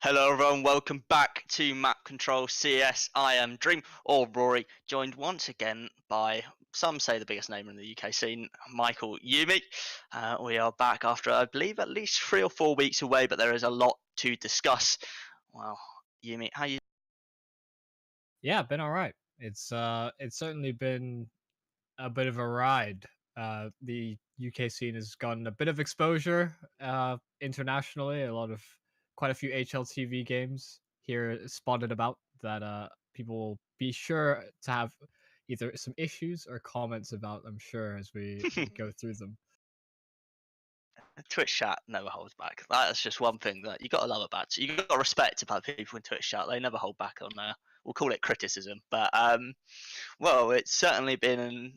Hello everyone, welcome back to Map Control CS. I am Dream, or Rory, joined once again by, some say the biggest name in the UK scene, Michael Yumi. We are back after, I believe, at least 3 or 4 weeks away, but there is a lot to discuss. Well, Yumi, how you? Yeah, been all right. It's certainly been a bit of a ride. The UK scene has gotten a bit of exposure internationally. Quite a few HLTV games here spotted about that people will be sure to have either some issues or comments about, I'm sure, as we go through them. Twitch chat never holds back. That's just one thing that you got to love about. So you got to respect about people in Twitch chat. They never hold back on we'll call it criticism, but well, it's certainly been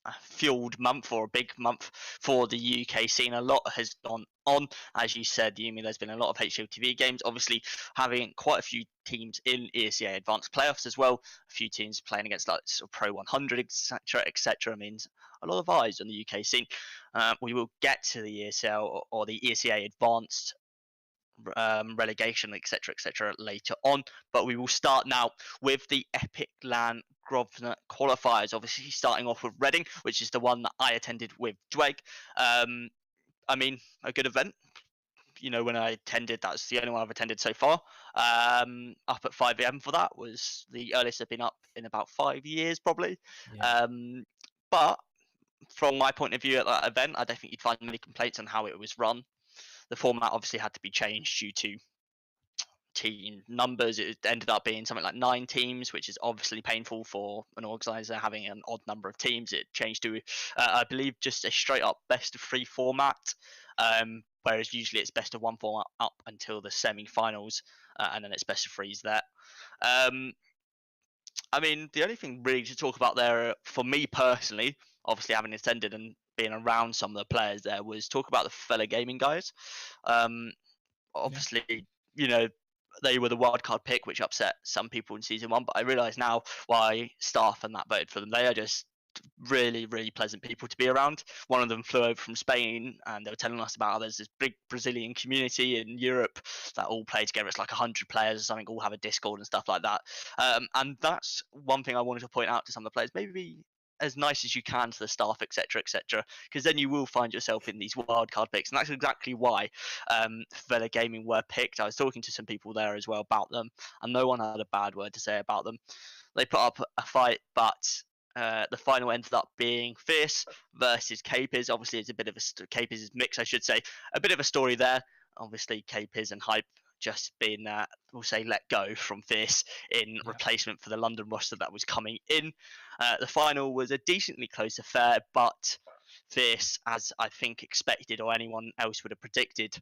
a fueled month or a big month for the UK scene. A lot has gone on, as you said, Yumi. There's been a lot of HLTV games, obviously having quite a few teams in ESL Advanced Playoffs as well. A few teams playing against like sort of Pro 100, etc. Means a lot of eyes on the UK scene. We will get to the ESL or the ESA Advanced relegation, etc., later on. But we will start now with the Epiclan Grosvenor Qualifiers. Obviously, starting off with Reading, which is the one that I attended with Dweg. I mean, a good event. You know, when I attended, that's the only one I've attended so far. Up at 5 a.m. for that was the earliest I've been up in about 5 years, probably. Yeah. But from my point of view at that event, I don't think you'd find many complaints on how it was run. The format obviously had to be changed due to team numbers. It ended up being something like 9 teams, which is obviously painful for an organizer having an odd number of teams. It changed to, I believe, just a straight up best of 3 format, whereas usually it's best of 1 format up until the semi-finals, and then it's best of 3s there. I mean, the only thing really to talk about there for me personally, obviously having attended and being around some of the players there, was talk about the fellow gaming guys. Yeah. Obviously, you know, they were the wildcard pick, which upset some people in season 1. But I realise now why staff and that voted for them. They are just really, really pleasant people to be around. One of them flew over from Spain, and they were telling us about how there's this big Brazilian community in Europe that all play together. It's like 100 players or something, all have a Discord and stuff like that. And that's one thing I wanted to point out to some of the players. Maybe as nice as you can to the staff, etc., because then you will find yourself in these wildcard picks, and that's exactly why Vela Gaming were picked. I was talking to some people there as well about them, and no one had a bad word to say about them. They put up a fight, but the final ended up being Fierce versus Capers. Obviously, it's a bit of a Capers mix, I should say. A bit of a story there. Obviously, Capers and Hype just been, we'll say, let go from Fierce in replacement for the London roster that was coming in. The final was a decently close affair, but Fierce, as I think expected or anyone else would have predicted,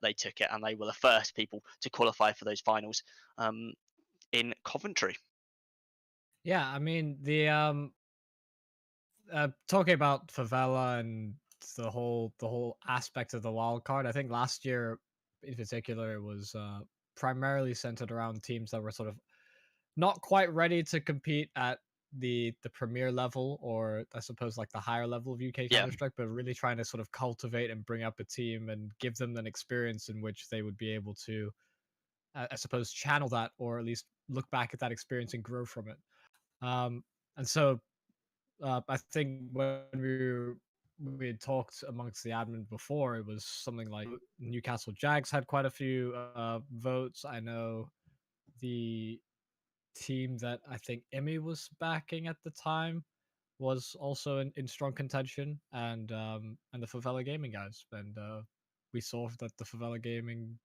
they took it, and they were the first people to qualify for those finals in Coventry. Yeah, I mean talking about favela and the whole aspect of the wild card. I think last year in particular it was primarily centered around teams that were sort of not quite ready to compete at the premier level, or I suppose like the higher level of UK Yeah. Counter Strike, but really trying to sort of cultivate and bring up a team and give them an experience in which they would be able to, I suppose, channel that, or at least look back at that experience and grow from it. And so I think when we had talked amongst the admin before, it was something like Newcastle Jags had quite a few votes. I know the team that I think Emmy was backing at the time was also in strong contention, and the Favela Gaming guys, and we saw that the Favela Gaming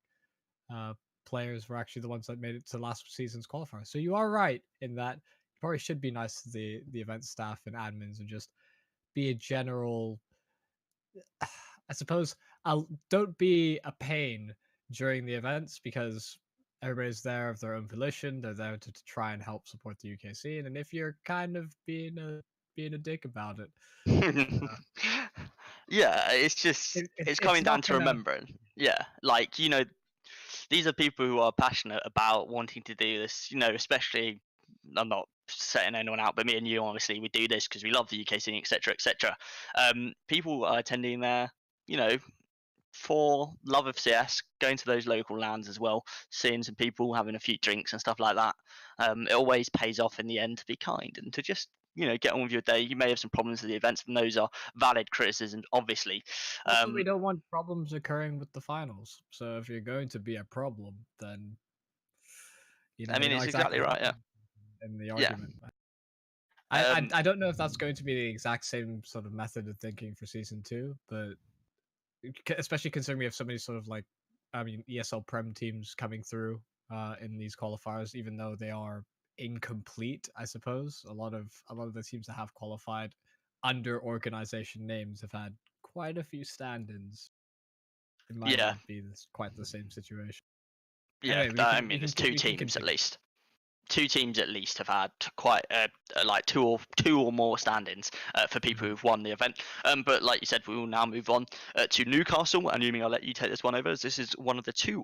uh, players were actually the ones that made it to last season's qualifier. So you are right in that you probably should be nice to the event staff and admins and just be a general. I suppose I'll don't be a pain during the events because everybody's there of their own volition. They're there to try and help support the UK scene. And if you're kind of being a dick about it, uh, Yeah, it's just it's it's coming down not to gonna. remembering. Yeah, like, these are people who are passionate about wanting to do this. Especially, I'm not setting anyone out, but me and you, obviously, we do this because we love the UK scene, etc., etc. People are attending there, you know, for love of CS, going to those local lands as well, seeing some people, having a few drinks and stuff like that. It always pays off in the end to be kind and to just get on with your day. You may have some problems with the events, and those are valid criticisms, obviously. Also, we don't want problems occurring with the finals. So if you're going to be a problem, then I mean, you're not it's exactly exactly right. Yeah, wrong in the yeah. argument. Um, I don't know if that's going to be the exact same sort of method of thinking for season two, but especially considering we have so many sort of like, I mean, ESL Prem teams coming through in these qualifiers, even though they are incomplete, I suppose. A lot of the teams that have qualified under organization names have had quite a few stand-ins. It might yeah, not be quite the same situation. yeah. Anyway, I mean, there's two we can teams at continue. least. Two teams at least have had quite like two or more stand-ins for people Mhm. who've won the event. But like you said, we will now move on to Newcastle, and Yumi, I'll let you take this one over, as this is one of the two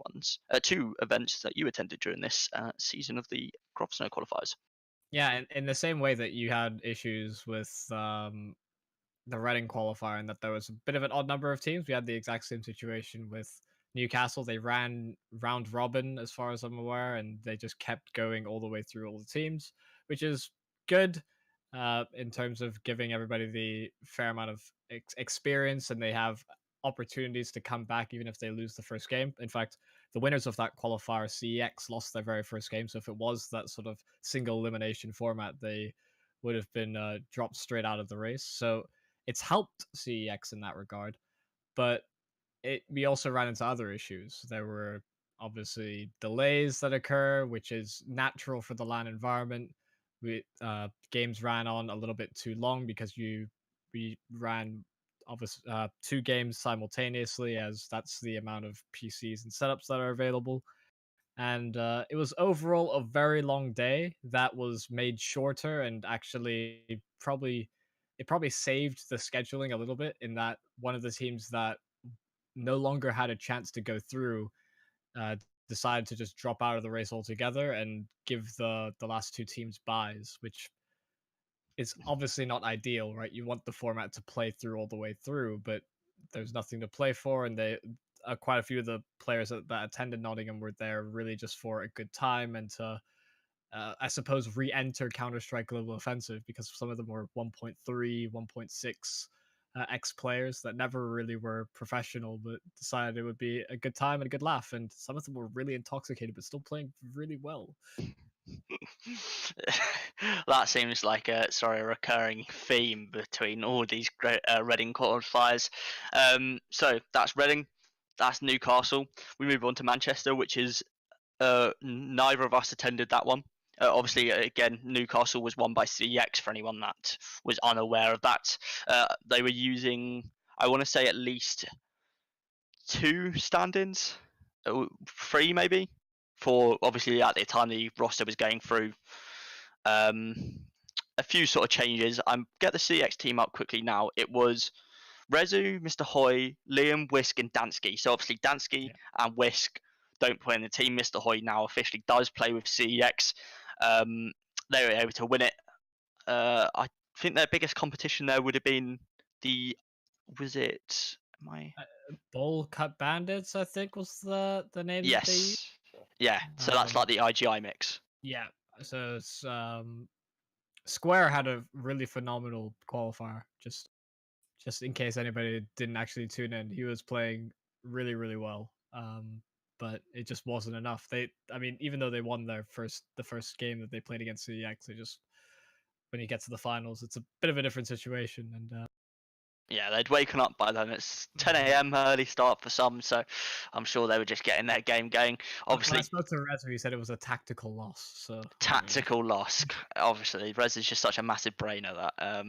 events that you attended during this season of the Grosvenor Qualifiers. Yeah, in the same way that you had issues with the Reading qualifier and that there was a bit of an odd number of teams. We had the exact same situation with Newcastle. They ran round robin, as far as I'm aware, and they just kept going all the way through all the teams, which is good in terms of giving everybody the fair amount of experience, and they have opportunities to come back even if they lose the first game. In fact, the winners of that qualifier, CEX, lost their very first game. So if it was that sort of single elimination format, they would have been dropped straight out of the race. So it's helped CEX in that regard, but we also ran into other issues. There were obviously delays that occur, which is natural for the LAN environment. Games ran on a little bit too long because we ran obviously two games simultaneously, as that's the amount of PCs and setups that are available. And it was overall a very long day that was made shorter, and actually probably saved the scheduling a little bit, in that one of the teams that no longer had a chance to go through uh, decided to just drop out of the race altogether and give the last two teams buys, which is obviously not ideal, right? You want the format to play through all the way through, but there's nothing to play for, and they quite a few of the players that attended Nottingham were there really just for a good time and to I suppose, re-enter Counter-Strike Global Offensive, because some of them were 1.3, 1.6 X players that never really were professional, but decided it would be a good time and a good laugh. And some of them were really intoxicated, but still playing really well. That seems like a recurring theme between all these great Reading qualifiers. So that's Reading, that's Newcastle. We move on to Manchester, which is neither of us attended that one. Obviously, again, Newcastle was won by CX. For anyone that was unaware of that, they were using, I want to say, at least two stand-ins, three maybe, for obviously at the time the roster was going through um, a few sort of changes. Get the CX team up quickly now. It was Rezu, Mr. Hoy, Liam, Whisk, and Dansky. So obviously Dansky Yeah. and Whisk don't play in the team. Mr. Hoy now officially does play with CEX. They were able to win it. I think their biggest competition there would have been the was it my Bowl Cut Bandits, I think, was the name that they used. yes, yeah. So that's like the IGI mix. Yeah. So it's, Square had a really phenomenal qualifier. Just in case anybody didn't actually tune in, he was playing really, really well. But it just wasn't enough. I mean, even though they won the first game that they played against CEX, they just, when you get to the finals, it's a bit of a different situation. And Yeah, they'd waken up by then. It's 10 a.m. early start for some, so I'm sure they were just getting their game going. when I Obviously, spoke to Rezo, he said it was a tactical loss. So I mean, tactical loss. Obviously, Rez is just such a massive brainer that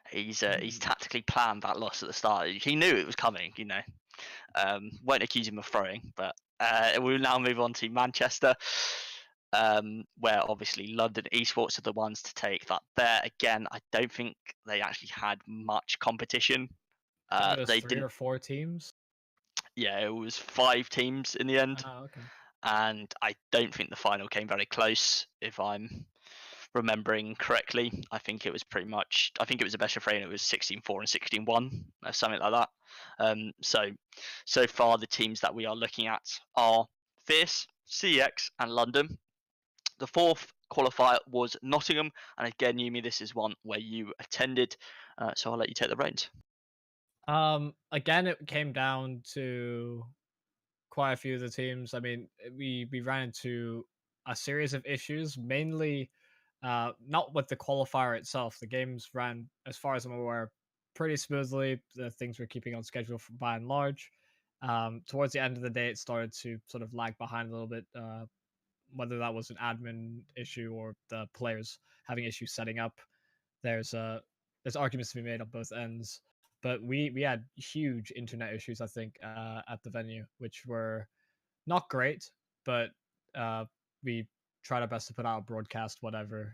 he's tactically planned that loss at the start. He knew it was coming. Won't accuse him of throwing, but we'll now move on to Manchester, where obviously London Esports are the ones to take that. There again, I don't think they actually had much competition. I think it was They 3 didn't. or 4 teams. Yeah, it was 5 teams in the end, Oh, okay. and I don't think the final came very close. If I'm remembering correctly. I think it was pretty much. I think it was a best of 3, and it was 16-4 and 16-1, something like that. So far the teams that we are looking at are Fierce, CEX, and London. The fourth qualifier was Nottingham, and again, Yumi, this is one where you attended, so I'll let you take the reins. Again, it came down to quite a few of the teams. I mean, we ran into a series of issues, mainly not with the qualifier itself. The games ran, as far as I'm aware, pretty smoothly. The things were keeping on schedule by and large. Towards the end of the day, it started to sort of lag behind a little bit. Whether that was an admin issue or the players having issues setting up, there's there's arguments to be made on both ends. But we had huge internet issues, I think, at the venue, which were not great, but we tried our best to put out a broadcast, whatever.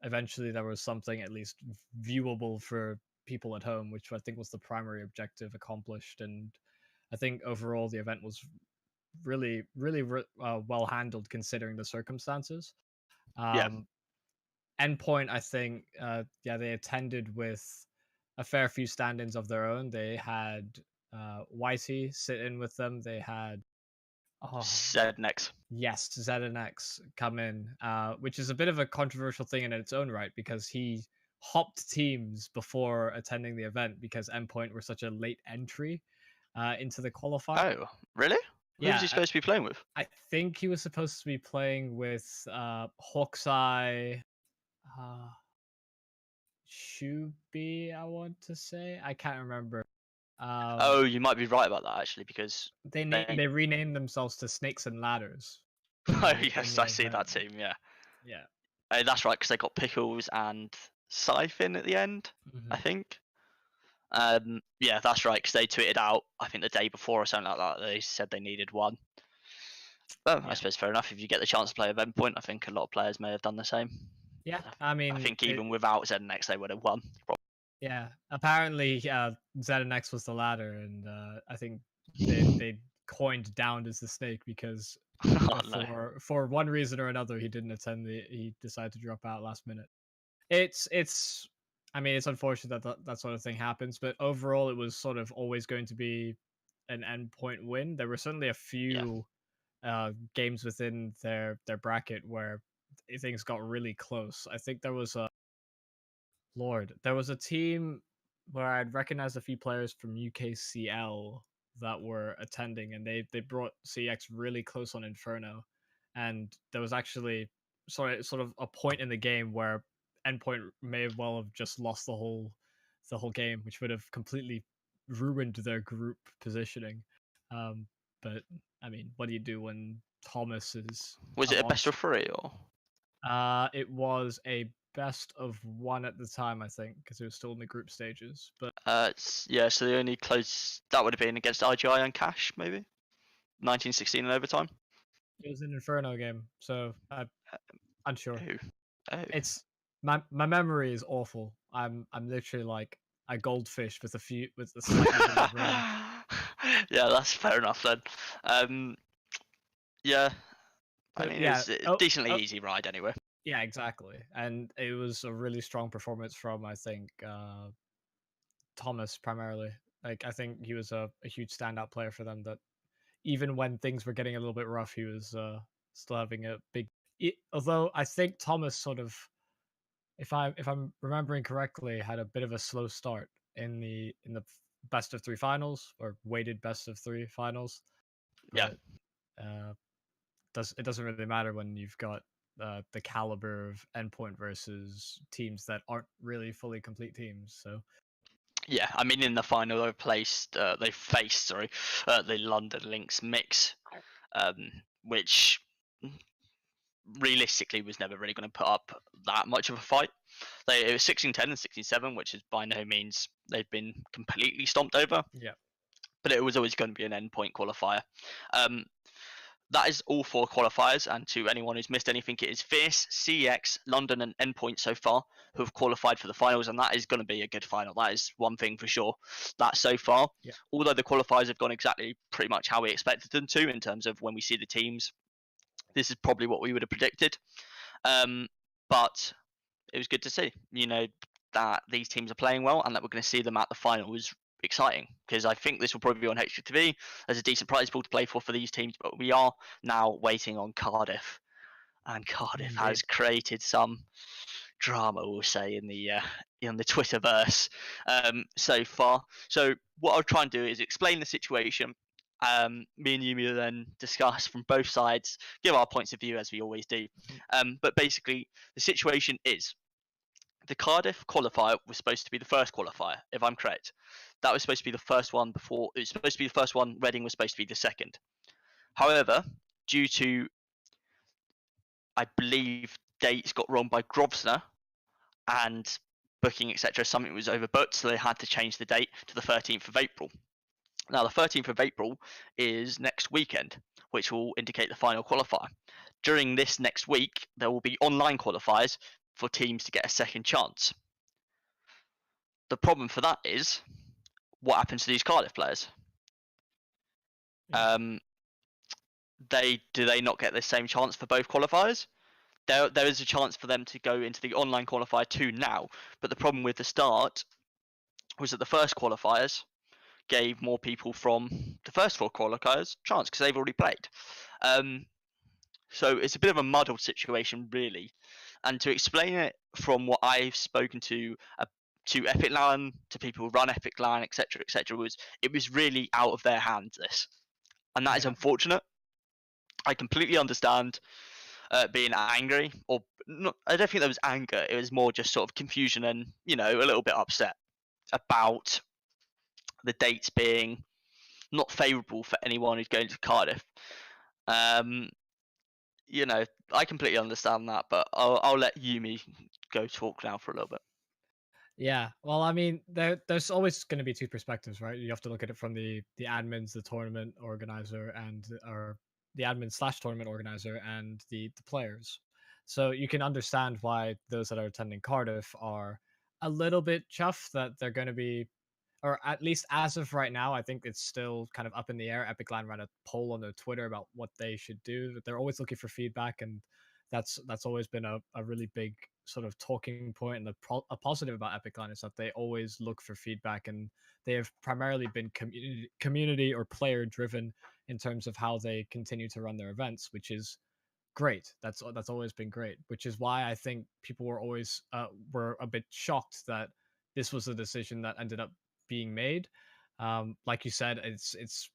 Eventually, there was something at least viewable for people at home, which I think was the primary objective accomplished. And I think overall, the event was really well handled considering the circumstances. Yeah, Endpoint, I think, yeah, they attended with a fair few stand-ins of their own. They had Whitey sit in with them. They had Zednex. yes, ZNX come in, which is a bit of a controversial thing in its own right because he hopped teams before attending the event because Endpoint were such a late entry into the qualifier. Oh, really? Who was Yeah, he supposed to be playing with? I think he was supposed to be playing with Hawkeye, uh, Shubi, I want to say. I can't remember. Oh, you might be right about that actually, because they. They renamed themselves to Snakes and Ladders Oh in yes, the I see event. that team. Yeah, Yeah. that's right, because they got Pickles and Siphon at the end, I Mhm. think. Yeah, that's right, because they tweeted out, I think the day before or something like that, they said they needed one. Well, I Yeah. suppose fair enough. If you get the chance to play Event Point, I think a lot of players may have done the same. Yeah. I I mean, think even without ZNX, they would have won. yeah. Apparently, ZNX was the ladder, and I think they coined Downed as the snake because Oh no. for one reason or another he didn't attend the he decided to drop out last minute. It's I mean, it's unfortunate that sort of thing happens, but overall it was sort of always going to be an endpoint win. There were certainly a Yeah. few games within their bracket where things got really close. I think there was a there was a team where I'd recognized a few players from UKCL that were attending, and they brought CX really close on Inferno, and there was actually sort of a point in the game where Endpoint may have well have just lost the whole game, which would have completely ruined their group positioning. Um, but I mean, what do you do when Thomas is Was a it a best of monster? 3 or? It was a best of one at the time, I think, because it was still in the group stages. But Yeah. So the only close that would have been against IGI and Cash, maybe 1916 in overtime. it was an Inferno game, so I'm unsure. Oh, oh. It's my memory is awful. I'm literally like a goldfish with a slightly bigger brain. Yeah, that's fair enough then. Um, yeah, I But mean it yeah, was a decently easy ride anyway. yeah, exactly. And it was a really strong performance from I think Thomas primarily. Like I think he was a huge standout player for them that even when things were getting a little bit rough, he was still having a big. Although I think Thomas sort of, if I'm remembering correctly, had a bit of a slow start in the best of three finals or weighted best of three finals, Yeah, but it doesn't really matter when you've got the caliber of Endpoint versus teams that aren't really fully complete teams. So yeah. I mean in the final they faced the London Lynx mix, which realistically was never really going to put up that much of a fight. It was 16-10 and 16-7, which is by no means they've been completely stomped over, yeah, but it was always going to be an endpoint qualifier. Um, that is all four qualifiers, and to anyone who's missed anything, it is Fierce, CEX, London, and Endpoint so far who have qualified for the finals, and that is going to be a good final. That is one thing for sure. That so far, yeah, although the qualifiers have gone exactly pretty much how we expected them to in terms of when we see the teams, this is probably what we would have predicted. Um, but it was good to see, that these teams are playing well and that we're going to see them at the final was exciting, because I think this will probably be on HTV. There's a decent prize pool to play for these teams, but we are now waiting on Cardiff, and Cardiff has Indeed. created some drama, we'll say, in the Twitterverse so far. So what I'll try and do is explain the situation. Me and Yumi will then discuss from both sides, give our points of view as we always do. But basically, the situation is the Cardiff qualifier was supposed to be the first qualifier, if I'm correct. That was supposed to be the first one before. It was supposed to be the first one. Reading was supposed to be the second. However, due to, I believe, dates got wrong by Grosvenor and booking, etc., something was overbooked, so they had to change the date to the 13th of April. Now, the 13th of April is next weekend, which will indicate the final qualifier. During this next week, there will be online qualifiers for teams to get a second chance. The problem for that is, what happens to these Cardiff players? Yeah. Do they not get the same chance for both qualifiers? There is a chance for them to go into the online qualifier too now, but the problem with the start was that the first qualifiers gave more people from the first four qualifiers chance because they've already played. So it's a bit of a muddled situation, really. And to explain it from what I've spoken to Epiclan, to people who run Epiclan, etc., it was really out of their hands, this, and that is Yeah. unfortunate. I completely understand being angry, or not. I don't think there was anger. It was more just sort of confusion and a little bit upset about the dates being not favourable for anyone who's going to Cardiff. Um, I completely understand that, but I'll let Yumi go talk now for a little bit. Yeah. Well, I mean, there's always going to be two perspectives, right? You have to look at it from the admins, the tournament organizer, and or the admin slash tournament organizer, and the players. So you can understand why those that are attending Cardiff are a little bit chuffed that they're going to be, or at least as of right now, I think it's still kind of up in the air. Epiclan ran a poll on their Twitter about what they should do. They're always looking for feedback, and that's always been a really big sort of talking point. And a positive about Epiclan is that they always look for feedback, and they have primarily been community or player driven in terms of how they continue to run their events, which is great. That's always been great, which is why I think people were a bit shocked that this was a decision that ended up being made. Like you said, it's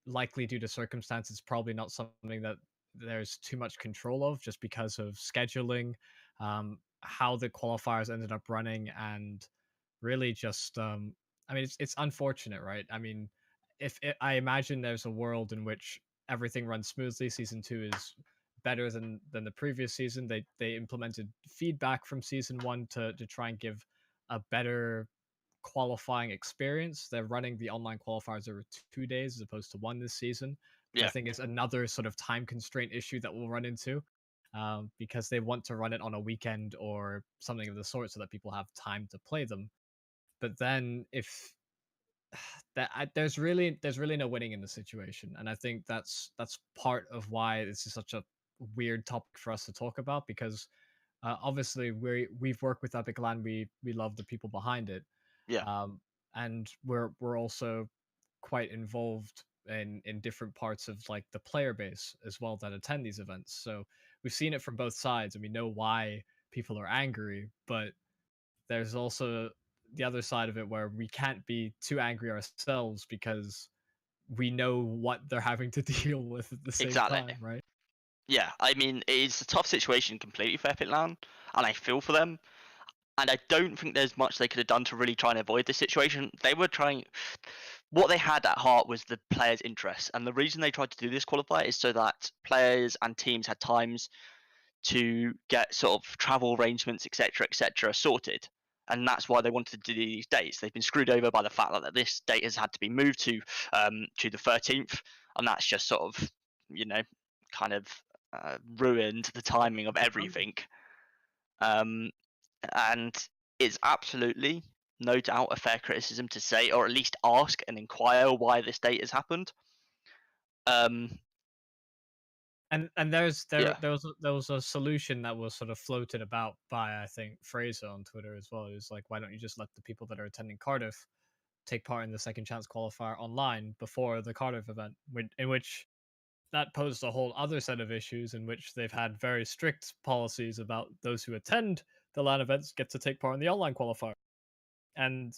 likely due to circumstances, probably not something that there's too much control of, just because of scheduling, how the qualifiers ended up running, and really just I mean, it's unfortunate, right? I mean, I imagine there's a world in which everything runs smoothly, season 2 is better than the previous season. They implemented feedback from season 1 to try and give a better qualifying experience. They're running the online qualifiers over 2 days as opposed to one this season, which I Yeah, think is another sort of time constraint issue that we'll run into, because they want to run it on a weekend or something of the sort so that people have time to play them. But then if there's really no winning in the situation, and I think that's part of why this is such a weird topic for us to talk about, because obviously we've worked with Epic Land, we love the people behind it, yeah, um, and we're also quite involved in different parts of like the player base as well that attend these events. So we've seen it from both sides, and we know why people are angry, but there's also the other side of it where we can't be too angry ourselves because we know what they're having to deal with at the same exactly. time, right? Yeah, I mean, it's a tough situation completely for Epic Land, and I feel for them. And I don't think there's much they could have done to really try and avoid this situation. They were trying. What they had at heart was the players' interests, and the reason they tried to do this qualifier is so that players and teams had times to get sort of travel arrangements, etc., sorted. And that's why they wanted to do these dates. They've been screwed over by the fact that this date has had to be moved to the 13th, and that's just sort of, you know, kind of ruined the timing of everything. Um, and it's absolutely, no doubt, a fair criticism to say, or at least ask and inquire why this date has happened. Um, And Yeah, there was a solution that was sort of floated about by, I think, Fraser on Twitter as well. It was like, why don't you just let the people that are attending Cardiff take part in the second chance qualifier online before the Cardiff event, in which that posed a whole other set of issues in which they've had very strict policies about those who attend the LAN events get to take part in the online qualifier. And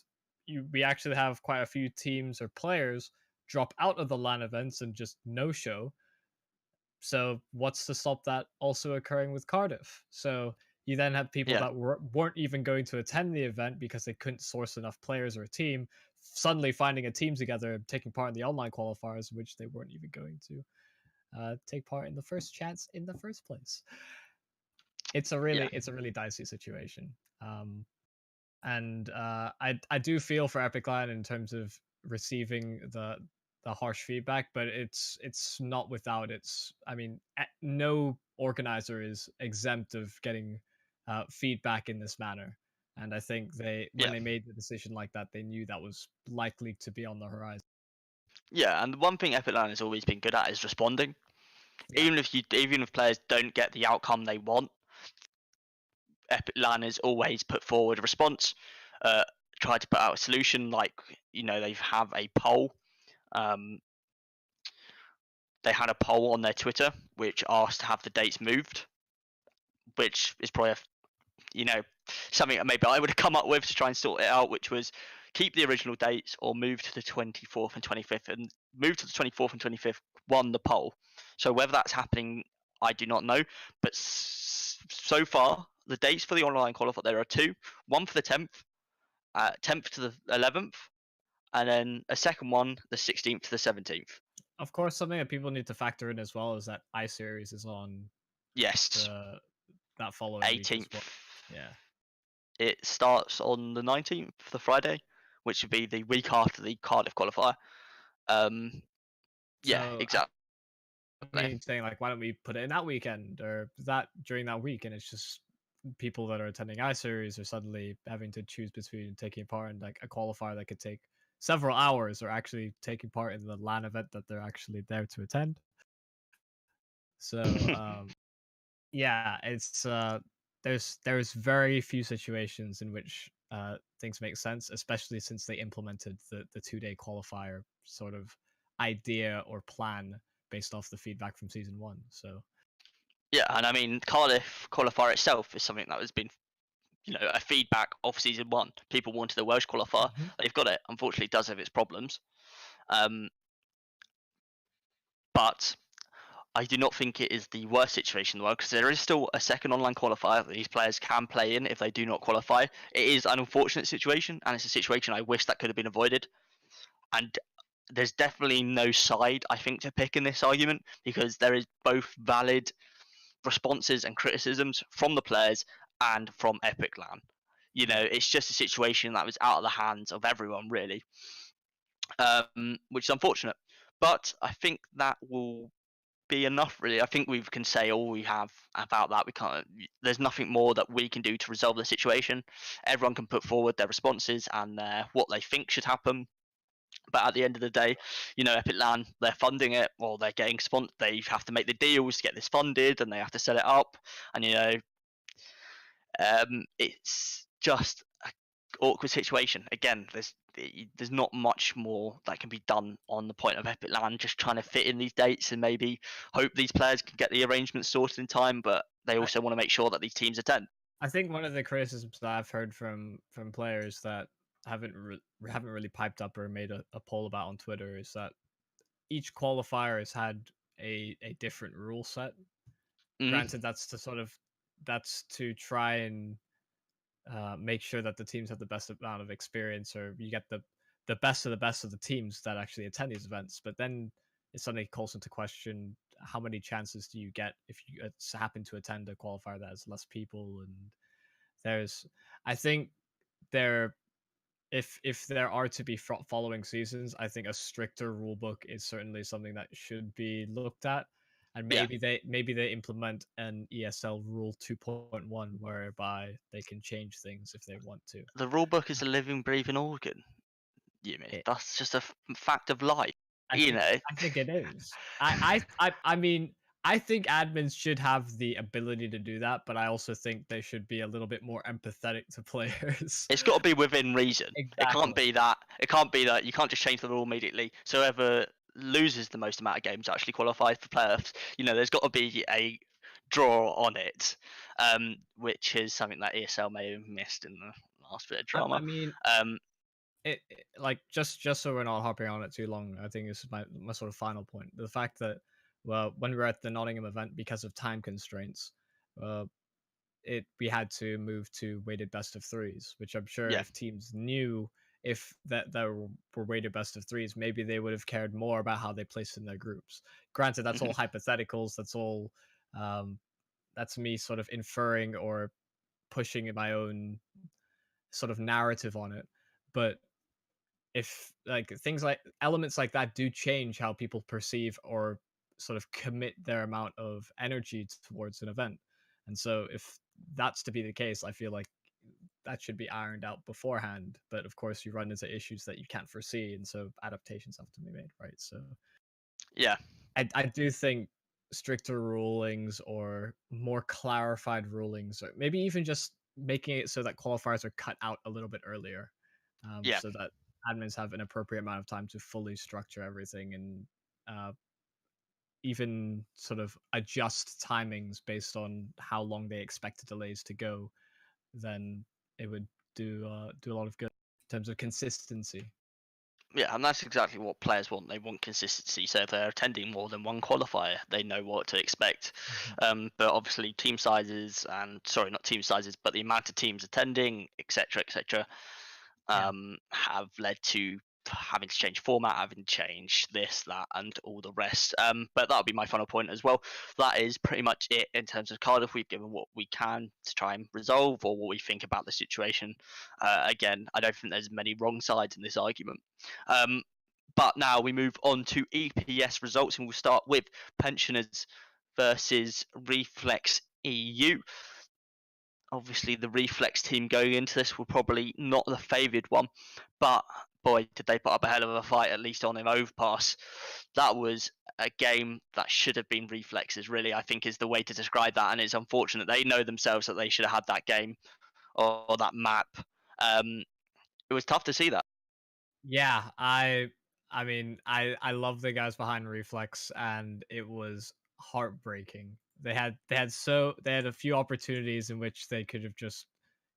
we actually have quite a few teams or players drop out of the LAN events and just no show. So what's to stop that also occurring with Cardiff? So you then have people yeah, that weren't even going to attend the event because they couldn't source enough players or a team, suddenly finding a team together, taking part in the online qualifiers, which they weren't even going to take part in the first chance in the first place. yeah, It's a really dicey situation. And I do feel for Epiclan in terms of receiving the harsh feedback, but it's not without its. I mean, no organizer is exempt of getting feedback in this manner, and I think they when yeah, they made the decision like that, they knew that was likely to be on the horizon. yeah. And the one thing Epic Land has always been good at is responding. Yeah, Even if players don't get the outcome they want, Epic Land has always put forward a response, uh, tried to put out a solution. Like, they have a poll. Um, they had a poll on their Twitter which asked to have the dates moved, which is probably something that maybe I would have come up with to try and sort it out, which was keep the original dates or move to the 24th and 25th. And move to the 24th and 25th won the poll. So whether that's happening, I do not know. But so far, the dates for the online qualifier, there are two: one for the 10th, 10th to the 11th, and then a second one, the 16th to the 17th. of course, something that people need to factor in as well is that iSeries is on Yes, the that following week as 18th. well. Yeah. It starts on the 19th, the Friday, which would be the week after the Cardiff qualifier. Um, yeah, So exactly. me saying like, why don't we put it in that weekend or that during that week? And it's just people that are attending iSeries are suddenly having to choose between taking part in like a qualifier that could take several hours or actually taking part in the LAN event that they're actually there to attend. So yeah, it's there's very few situations in which things make sense, especially since they implemented the 2 day qualifier sort of idea or plan based off the feedback from season one. So Yeah, and I mean Cardiff qualifier itself is something that has been, a feedback of season one. People wanted the Welsh qualifier, mhm. they've got it. Unfortunately, it does have its problems, um, but I do not think it is the worst situation in the world because there is still a second online qualifier that these players can play in if they do not qualify. It is an unfortunate situation, and it's a situation I wish that could have been avoided. And there's definitely no side I think to pick in this argument because there is both valid responses and criticisms from the players and from Epic Land. Yeah. It's just a situation that was out of the hands of everyone, really, which is unfortunate. But I think that will be enough, really. I think we can say all we have about that. We can't. There's nothing more that we can do to resolve the situation. Everyone can put forward their responses and what they think should happen. But at the end of the day, Epic Land, they're funding it, or they're getting sponsored. They have to make the deals to get this funded, and they have to set it up. And it's just an awkward situation. Again, there's not much more that can be done on the point of Epic Land. Just trying to fit in these dates and maybe hope these players can get the arrangements sorted in time. But they I, also want to make sure that these teams attend. I think one of the criticisms that I've heard from players that haven't really piped up or made a poll about on Twitter is that each qualifier has had a different rule set. Mm-hmm. Granted, that's to try and make sure that the teams have the best amount of experience, or you get the best of the teams that actually attend these events. But then it suddenly calls into question how many chances do you get if you happen to attend a qualifier that has less people. And there's, I think there, if there are to be following seasons, I think a stricter rule book is certainly something that should be looked at. And Yeah, maybe they implement an ESL rule 2.1 whereby they can change things if they want to. the rule book is a living, breathing organ. It, That's just a fact of life. I think it is. I mean, I think admins should have the ability to do that, but I also think they should be a little bit more empathetic to players. It's got to be within reason. It can't Exactly. be that. It can't be that you can't just change the rule immediately. So whoever loses the most amount of games actually qualifies for playoffs. There's got to be a draw on it, which is something that ESL may have missed in the last bit of I drama. mean, Um, like just so we're not hopping on it too long, I think this is my sort of final point. The fact that, well, when we were at the Nottingham event, because of time constraints, uh, we had to move to weighted best of threes, which I'm sure yeah, if teams knew if that there were weighted best of threes, maybe they would have cared more about how they placed in their groups. Granted, that's all mhm, hypotheticals. That's all. Um, that's me sort of inferring or pushing in my own sort of narrative on it. But if like things like elements like that do change how people perceive or sort of commit their amount of energy towards an event. And so if that's to be the case, I feel like that should be ironed out beforehand. But of course, you run into issues that you can't foresee, and so adaptations have to be made, right? So yeah, I do think stricter rulings or more clarified rulings, or maybe even just making it so that qualifiers are cut out a little bit earlier, yeah. so that admins have an appropriate amount of time to fully structure everything and uh, even sort of adjust timings based on how long they expect the delays to go, then it would do a lot of good in terms of consistency. Yeah, and that's exactly what players want. They want consistency. So if they're attending more than one qualifier, they know what to expect. Mhm. But obviously, team sizes and sorry, not team sizes, but the amount of teams attending, etc., Yeah. have led to having to change format, having to change this, that, and all the rest. But that'll be my final point as well. That is pretty much it in terms of Cardiff. We've given what we can to try and resolve or what we think about the situation. Again, I don't think there's many wrong sides in this argument. Um, but now we move on to EPS results, and we'll start with Pensioners versus Reflex EU. Obviously, the Reflex team going into this were probably not the favoured one, but boy, did they put up a hell of a fight, at least on an overpass. That was a game that should have been Reflexes, really, I think is the way to describe that. And it's unfortunate. They know themselves that they should have had that game or that map. It was tough to see that. Yeah, I mean, I love the guys behind Reflex, and it was heartbreaking. They had a few opportunities in which they could have just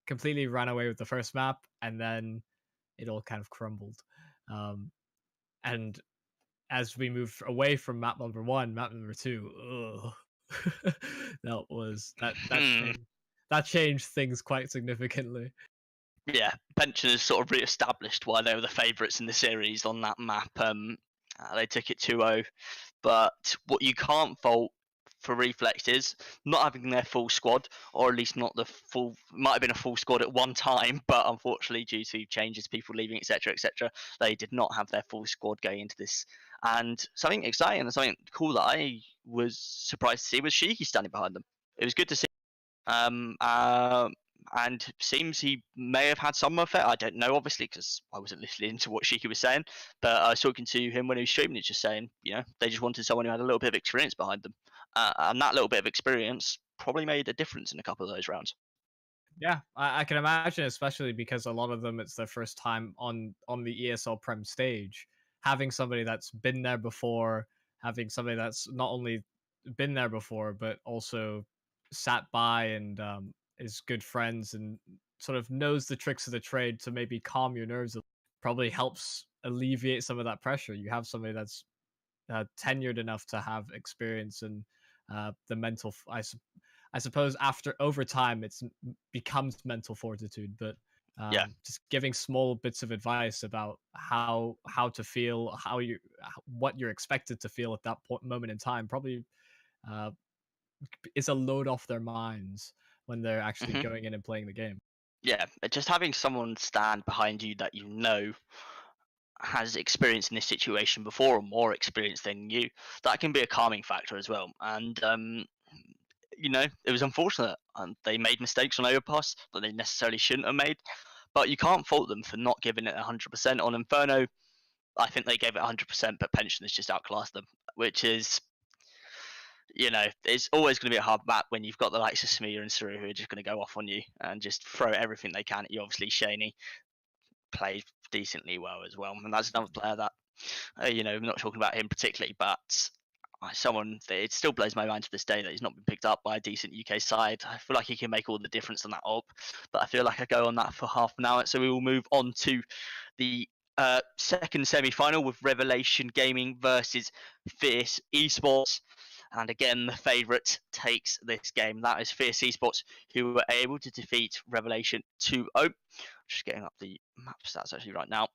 completely run away with the first map, and then it all kind of crumbled. Um, and as we move away from map number one, map number two, ugh, Hmm. that changed things quite significantly. Yeah, Pensioners sort of re-established why they were the favourites in the series on that map. They took it 2-0. But what you can't fault for Reflex is not having their full squad, or at least not the full. Might have been a full squad at one time, but unfortunately, due to changes, people leaving, etc., they did not have their full squad going into this. And something exciting and something cool that I was surprised to see was Shiki standing behind them. It was good to see. Um, uh, and seems he may have had some effect. I don't know, obviously, because I wasn't listening to what Shiki was saying. But I was talking to him when he was streaming. He's just saying, they just wanted someone who had a little bit of experience behind them, and that little bit of experience probably made a difference in a couple of those rounds. Yeah, I can imagine, especially because a lot of them it's their first time on the ESL Prem stage. Having somebody that's been there before, having somebody that's not only been there before but also sat by and is good friends and sort of knows the tricks of the trade to maybe calm your nerves probably helps alleviate some of that pressure. You have somebody that's tenured enough to have experience and the mental. I suppose after over time, it's becomes mental fortitude, but Yeah. just giving small bits of advice about how to feel, what you're expected to feel at that moment in time, probably uh, is a load off their minds when they're actually Hmm. going in and playing the game. Yeah, just having someone stand behind you that you know has experience in this situation before or more experience than you, that can be a calming factor as well. And it was unfortunate. And they made mistakes on overpass that they necessarily shouldn't have made. But you can't fault them for not giving it 100%. On Inferno, I think they gave it 100%, but Pensioners just outclassed them, which is you know, it's always going to be a hard map when you've got the likes of Smear and Saru who are just going to go off on you and just throw everything they can at you. Obviously, Shaney played decently well as well, and that's another player that, you know, I'm not talking about him particularly, but someone that it still blows my mind to this day that he's not been picked up by a decent UK side. I feel like he can make all the difference on that op, but I feel like I go on that for half an hour. So we will move on to the second semi-final with Revelation Gaming versus Fierce Esports. And again, the favourite takes this game. That is Fierce Esports, who were able to defeat Revelation 2-0. Just getting up the map stats actually right now.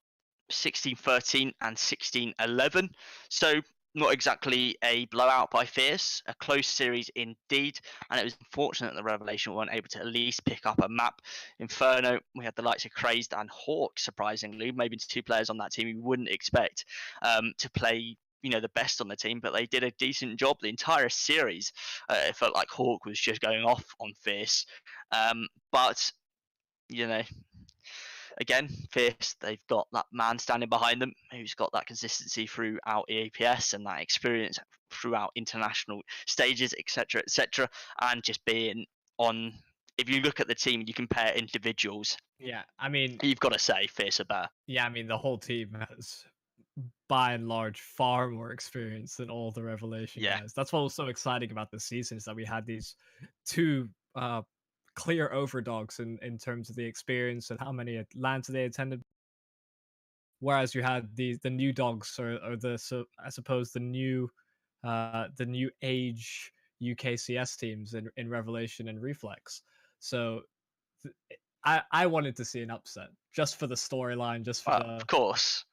16-13 and 16-11. So not exactly a blowout by Fierce, a close series indeed, and it was unfortunate that Revelation weren't able to at least pick up a map. Inferno, we had the likes of Crazed and Hawk, surprisingly, maybe two players on that team you wouldn't expect to play, you know, the best on the team, but they did a decent job the entire series. It felt like Hawk was just going off on Fierce, but you know, again, Fierce, they've got that man standing behind them who's got that consistency throughout EAPS and that experience throughout international stages, etc., and just being on. If you look at the team, you compare individuals. Yeah, I mean, you've got to say Fierce are better. Yeah, I mean, the whole team has, by and large, far more experience than all the Revelation guys. That's what was so exciting about this season, is that we had these two clear overdogs in terms of the experience and how many LANs they attended. Whereas you had the new dogs, or I suppose the new age UKCS teams in Revelation and Reflex. So I wanted to see an upset just for the storyline, just for of course,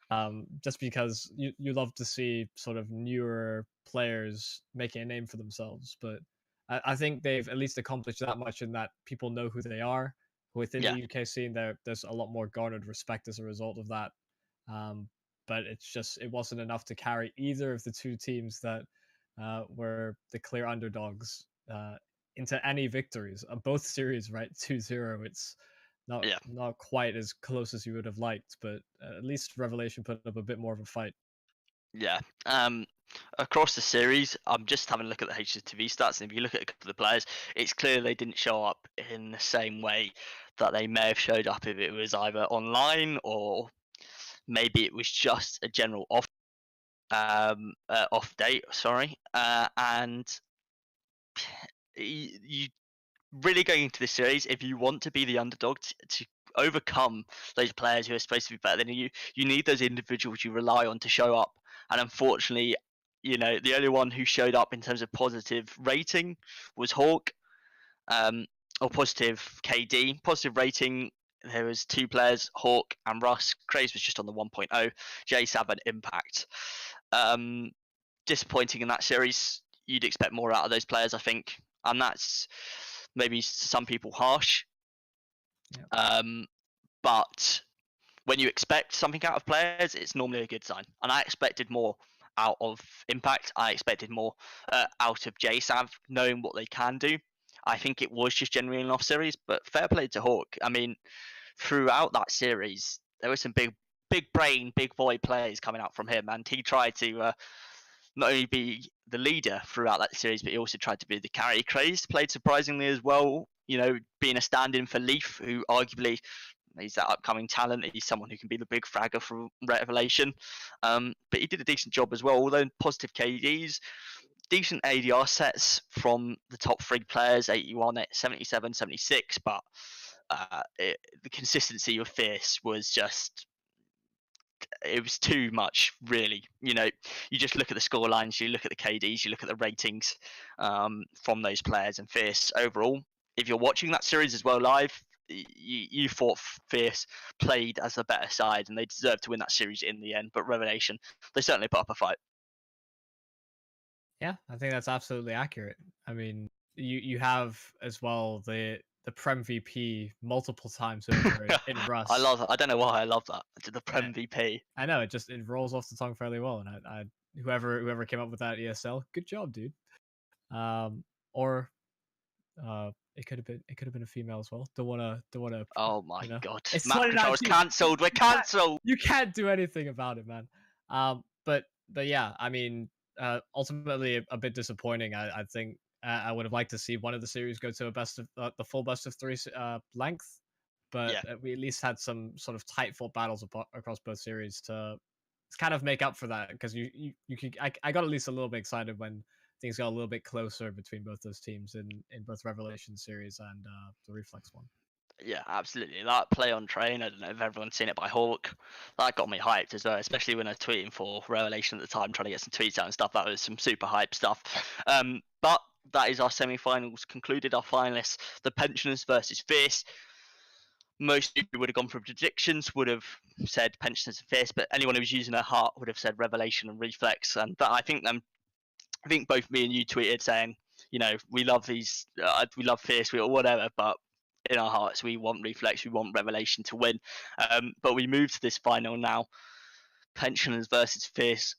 just because you love to see sort of newer players making a name for themselves. But I think they've at least accomplished that much in that people know who they are within the UK scene. There's a lot more garnered respect as a result of that. But it wasn't enough to carry either of the two teams that were the clear underdogs into any victories. Both series, right, 2-0. It's not quite as close as you would have liked, but at least Revelation put up a bit more of a fight. Yeah. Across the series, I'm just having a look at the HSTV stats, and if you look at a couple of the players, it's clear they didn't show up in the same way that they may have showed up if it was either online or maybe it was just a general off date. Sorry, and you really going into this series, if you want to be the underdog to overcome those players who are supposed to be better than you, you need those individuals you rely on to show up. And unfortunately, you know, the only one who showed up in terms of positive rating was Hawk, or positive KD. Positive rating, there was two players, Hawk and Russ. Craze was just on the 1.0. JSAV and Impact. Disappointing in that series. You'd expect more out of those players, I think, and that's maybe some people harsh. But when you expect something out of players, it's normally a good sign. And I expected more out of Impact. I expected more out of JSAV, knowing what they can do. I think it was just generally an off series, but fair play to Hawk. I mean, throughout that series, there were some big brain, big boy players coming out from him, and he tried to not only be the leader throughout that series, but he also tried to be the carry. Crazed played surprisingly as well, you know, being a stand-in for Leaf, who arguably he's that upcoming talent. He's someone who can be the big fragger for Revelation. But he did a decent job as well, although positive KDs, decent ADR sets from the top three players, 81 at 77, 76, but the consistency of Fierce was just, it was too much, really. You know, you just look at the score lines, you look at the KDs, you look at the ratings from those players, and Fierce overall, if you're watching that series as well live, you thought Fierce played as the better side and they deserved to win that series in the end. But Revelation, they certainly put up a fight. Yeah, I think that's absolutely accurate. I mean, you have as well the Prem VP multiple times over in Rust. I love it. I don't know why I love that. The Prem VP. I know, it rolls off the tongue fairly well, and I whoever came up with that ESL, good job, dude. Or it could have been a female as well. Don't wanna. Oh my god! It's Map control's cancelled. We're cancelled. You can't do anything about it, man. But yeah, I mean, ultimately a bit disappointing. I think I would have liked to see one of the series go to a best of the full best of three length, but Yeah, we at least had some sort of tight fought battles across both series to kind of make up for that. Because you could I got at least a little bit excited when things got a little bit closer between both those teams in both Revelation series and the Reflex one. yeah, absolutely. That play on train, I don't know if everyone's seen it by Hawk. That got me hyped as well, especially when I was tweeting for Revelation at the time, trying to get some tweets out and stuff. That was some super hype stuff. But that is our semi-finals concluded. Our finalists: the Pensioners versus Fierce. Most people would have gone for predictions, would have said Pensioners and Fierce, but anyone who was using their heart would have said Revelation and Reflex. And that, I think both me and you tweeted saying, you know, we love these, we love Fierce, or whatever, but in our hearts we want Reflex, we want Revelation to win. But we move to this final now: Pensioners versus Fierce.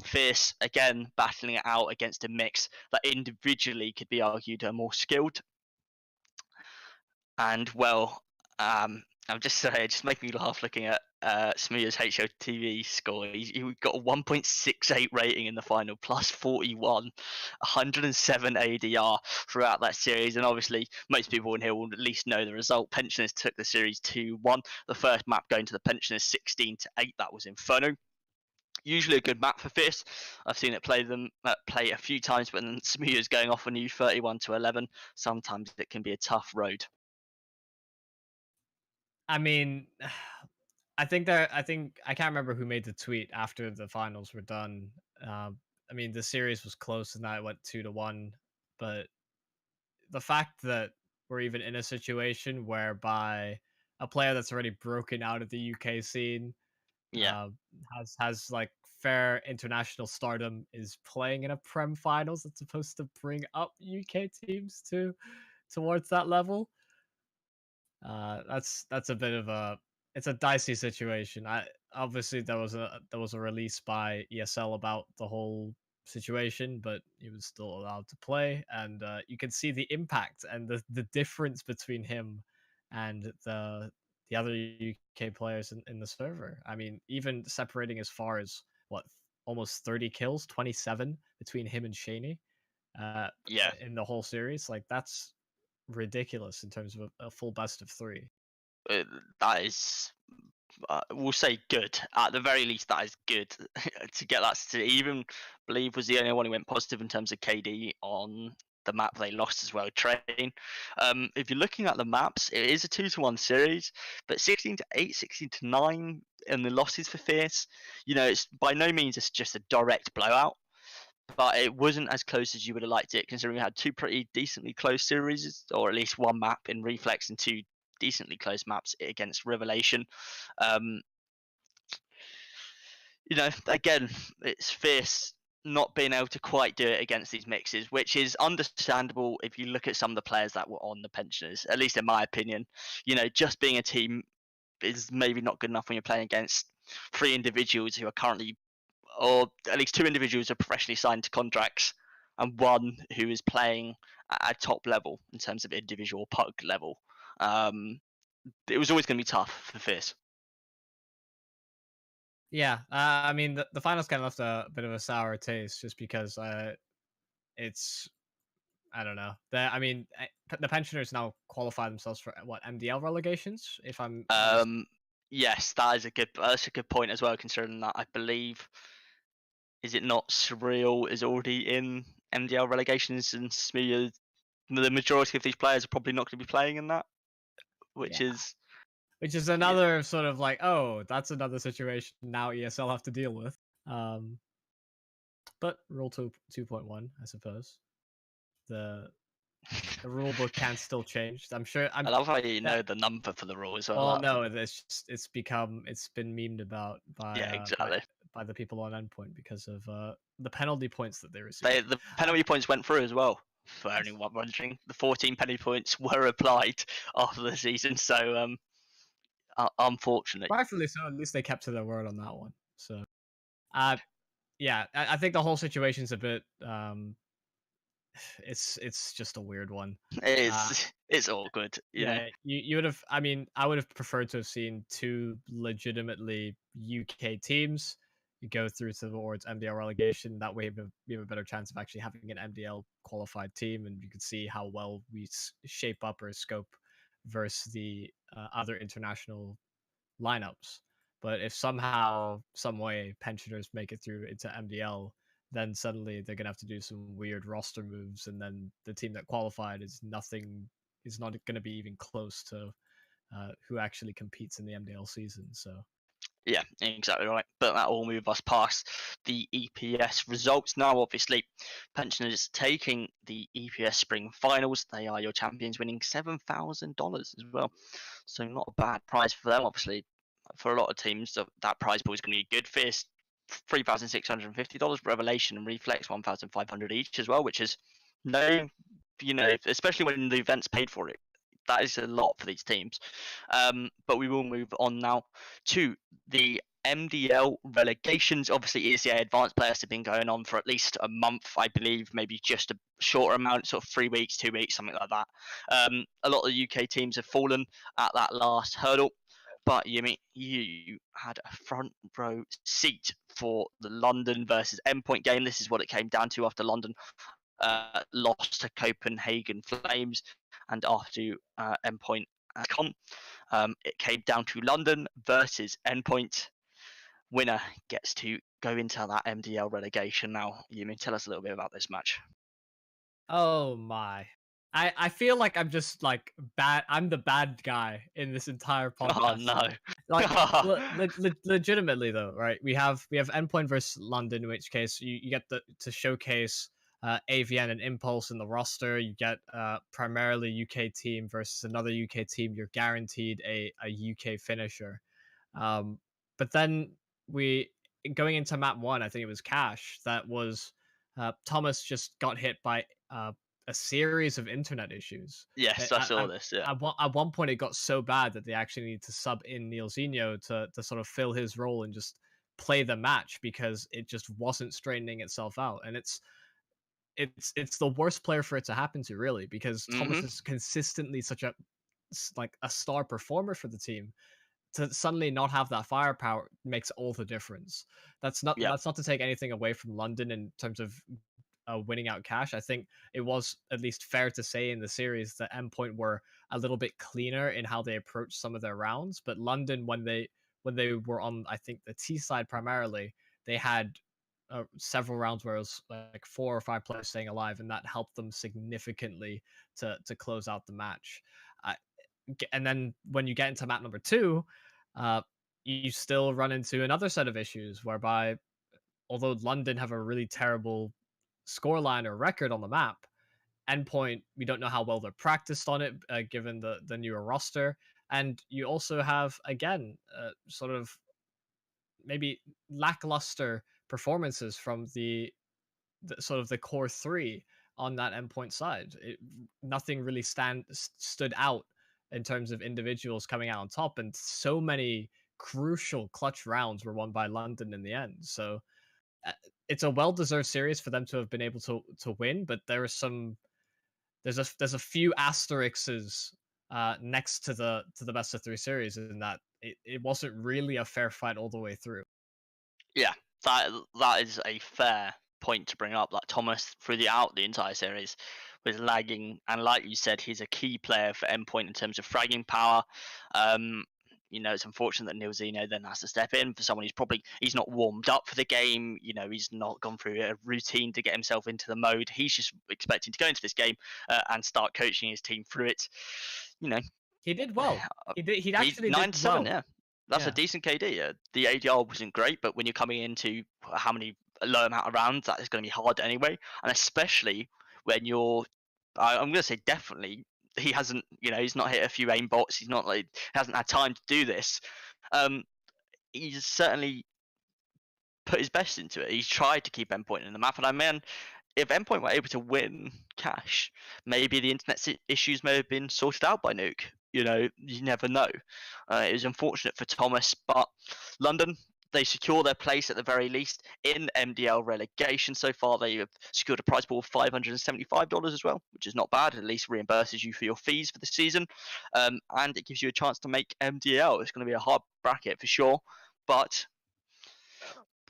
Fierce again battling it out against a mix that individually could be argued are more skilled. And well, I'm just sorry, it just making me laugh looking at Smear's HOTV score. He got a 1.68 rating in the final, plus 41, 107 ADR throughout that series. And obviously, most people in here will at least know the result. Pensioners took the series 2-1. The first map going to the Pensioners 16-8. That was Inferno. Usually a good map for Fierce. I've seen it play a few times, but then Smear's going off on you 31-11. Sometimes it can be a tough road. I mean, I think I can't remember who made the tweet after the finals were done. I mean, the series was close and that went 2-1, but the fact that we're even in a situation whereby a player that's already broken out of the UK scene Yeah, uh, has like fair international stardom is playing in a Prem finals that's supposed to bring up UK teams to towards that level. That's a bit of a it's a dicey situation. I obviously there was a release by ESL about the whole situation, but he was still allowed to play, and you can see the impact and the difference between him and the other UK players in the server. I mean, even separating as far as what almost 30 kills, 27 between him and Shaney uh, yeah. in the whole series. Like that's ridiculous in terms of a full best of three. uh, that is, we'll say good. At the very least, that is good to get that. To even believe was the only one who went positive in terms of KD on the map they lost as well. Train. If you're looking at the maps, it is a 2-1 series, but 16-8, 16-9 in the losses for Fierce. You know, it's by no means it's just a direct blowout. But it wasn't as close as you would have liked it, considering we had two pretty decently close series, or at least one map in Reflex and two decently close maps against Revelation. Um, you know, again, it's Fierce not being able to quite do it against these mixes, which is understandable if you look at some of the players that were on the Pensioners, at least in my opinion. You know, just being a team is maybe not good enough when you're playing against three individuals who are currently, or at least two individuals are professionally signed to contracts, and one who is playing at a top level in terms of individual pug level. Um, it was always going to be tough for Fierce. Yeah, I mean the finals kind of left a bit of a sour taste just because it's I don't know. I mean the pensioners now qualify themselves for what MDL relegations. If I'm not mis- Um, yes, that's a good point as well. Considering that I believe, is it not Surreal is already in MDL relegations, and Smee, the majority of these players are probably not going to be playing in that, which yeah, is which is yeah, another sort of like oh that's another situation now ESL have to deal with. Um, but rule 2.1 I suppose the the rule book can still change. I'm sure I I'm love how you that know the number for the rule as well. well no it's just it's been memed about Yeah, exactly. by the people on endpoint because of the penalty points that they receive. The penalty points went through as well. For anyone wondering, the 14 penalty points were applied after the season. So, unfortunately, Rightfully so. At least they kept to their word on that one. So, uh, yeah, I think the whole situation's a bit. It's just a weird one. Uh, it's all good, you know. yeah, you would have. I mean, I would have preferred to have seen two legitimately UK teams. go through towards MDL relegation. That way, we have a better chance of actually having an MDL qualified team, and you can see how well we shape up or scope versus the other international lineups. But if somehow, some way, pensioners make it through into MDL, then suddenly they're gonna have to do some weird roster moves, and then the team that qualified is not going to be even close to who actually competes in the MDL season. So Yeah, exactly right. But that will move us past the EPS results. Now, obviously, pensioners taking the EPS Spring Finals. They are your champions, winning $7,000 as well. So not a bad prize for them. Obviously, for a lot of teams, that prize pool is going to be good. Fierce, $3,650. Revelation and Reflex, 1,500 each as well, which is no, especially when the event's paid for it. That is a lot for these teams. But we will move on now to the MDL relegations. Obviously, ESEA advanced players have been going on for at least a month, I believe, maybe just a shorter amount, sort of 3 weeks, 2 weeks, something like that. A lot of the UK teams have fallen at that last hurdle. But you had a front row seat for the London versus Endpoint game. This is what it came down to after London lost to Copenhagen Flames and after Endpoint it came down to London versus Endpoint. Winner gets to go into that MDL relegation now. Yumin, tell us a little bit about this match. Oh my. I feel like I'm just like bad. I'm the bad guy in this entire podcast. Oh no! Like, legitimately though, right? We have Endpoint versus London, in which case you get to showcase AVN and Impulse in the roster. You get primarily UK team versus another UK team. You're guaranteed a UK finisher. But then we going into map 1, I think it was Cash. That was Thomas just got hit by a series of internet issues. Yes, I saw this. Yeah. At one point, it got so bad that they actually needed to sub in Neil Zeno to sort of fill his role and just play the match because it just wasn't straightening itself out. And it's the worst player for it to happen to, really, because Thomas is consistently such a star performer for the team. To suddenly not have that firepower makes all the difference. That's not to take anything away from London in terms of winning out Cash. I think it was at least fair to say in the series that Endpoint were a little bit cleaner in how they approached some of their rounds, but London, when they were on, I think, the T side primarily, they had several rounds where it was like 4 or 5 players staying alive, and that helped them significantly to close out the match. And then when you get into map number 2, you still run into another set of issues whereby, although London have a really terrible scoreline or record on the map, Endpoint, we don't know how well they're practiced on it, given the newer roster. And you also have, again, sort of maybe lackluster performances from the sort of the core 3 on that Endpoint side. Nothing really stood out in terms of individuals coming out on top, and so many crucial clutch rounds were won by London in the end. So it's a well-deserved series for them to have been able to win, but there's a few asterisks next to the best of 3 series, in that it wasn't really a fair fight all the way through. Yeah, that is a fair point to bring up. Like, Thomas throughout the entire series was lagging, and like you said, he's a key player for Endpoint in terms of fragging power. It's unfortunate that Neil Zeno then has to step in for someone he's not warmed up for the game. He's not gone through a routine to get himself into the mode. He's just expecting to go into this game and start coaching his team through it. He did well. He actually 9-7, well. Yeah. That's a decent KD. The ADR wasn't great, but when you're coming into how many low amount of rounds, that is going to be hard anyway. And especially when I'm going to say definitely, he hasn't, he's not hit a few aimbots. He's not hasn't had time to do this. He's certainly put his best into it. He's tried to keep Endpoint in the map, and if Endpoint were able to win Cash, maybe the internet issues may have been sorted out by Nuke. You never know. It was unfortunate for Thomas, but London, they secure their place at the very least in MDL relegation. So far, they have secured a prize pool of $575 as well, which is not bad. At least reimburses you for your fees for the season, and it gives you a chance to make MDL. It's going to be a hard bracket for sure, but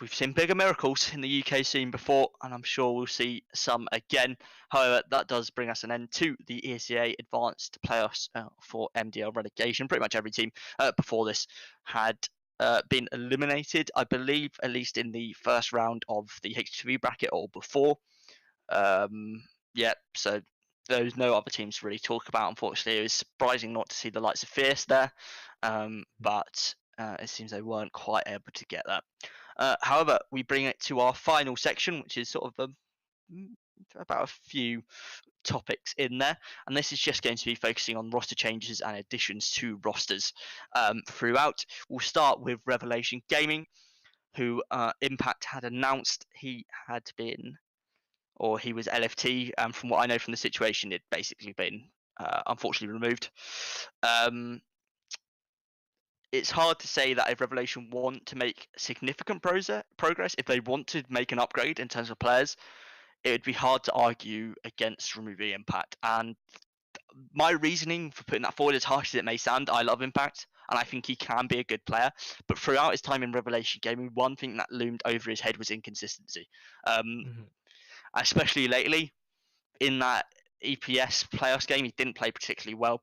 we've seen bigger miracles in the UK scene before, and I'm sure we'll see some again. However, that does bring us an end to the ESEA Advanced Playoffs for MDL relegation. Pretty much every team before this had been eliminated, I believe, at least in the first round of the H2V bracket or before. Yeah, so there's no other teams to really talk about, unfortunately. It was surprising not to see the likes of Fierce there, but it seems they weren't quite able to get that. However, we bring it to our final section, which is sort of about a few topics in there, and this is just going to be focusing on roster changes and additions to rosters throughout. We'll start with Revelation Gaming, who Impact had announced he had been, or he was LFT. From what I know from the situation, it'd basically been unfortunately removed. It's hard to say that if Revelation want to make significant progress, if they want to make an upgrade in terms of players, it would be hard to argue against removing Impact. And my reasoning for putting that forward, as harsh as it may sound, I love Impact, and I think he can be a good player. But throughout his time in Revelation Gaming, one thing that loomed over his head was inconsistency. Especially lately, in that EPS playoffs game, he didn't play particularly well.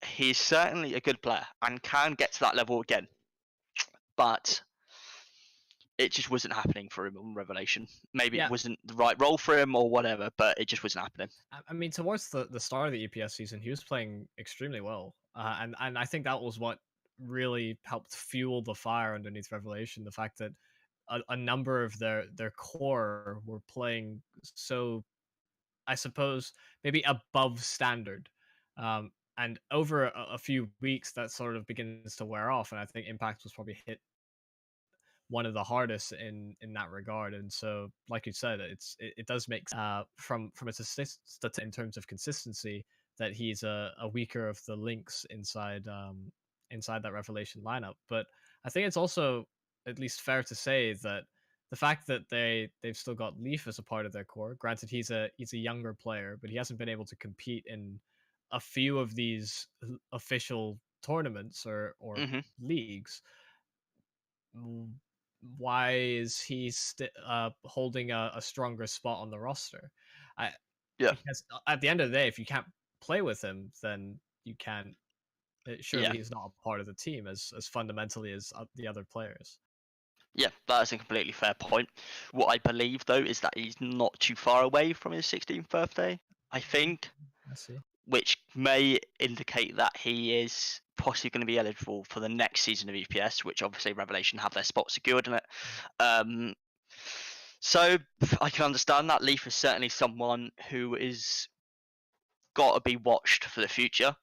He's certainly a good player and can get to that level again, but it just wasn't happening for him on Revelation. Maybe it wasn't the right role for him or whatever, but it just wasn't happening. I mean, towards the start of the EPS season, he was playing extremely well, and I think that was what really helped fuel the fire underneath Revelation. The fact that a number of their core were playing so, I suppose, maybe above standard. And over a few weeks, that sort of begins to wear off, and I think Impact was probably hit one of the hardest in that regard. And so, like you said, it does make from a statistic in terms of consistency that he's a weaker of the links inside that Revelation lineup. But I think it's also at least fair to say that the fact that they've still got Leaf as a part of their core. Granted, he's a younger player, but he hasn't been able to compete in a few of these official tournaments or leagues. Why is he holding a stronger spot on the roster? Because at the end of the day, if you can't play with him, then you can't. Surely he's not a part of the team as fundamentally as the other players. Yeah, that's a completely fair point. What I believe, though, is that he's not too far away from his 16th birthday, I think. I see. Which may indicate that he is possibly going to be eligible for the next season of EPS, which obviously Revelation have their spot secured in it. So I can understand that. Leaf is certainly someone who is got to be watched for the future.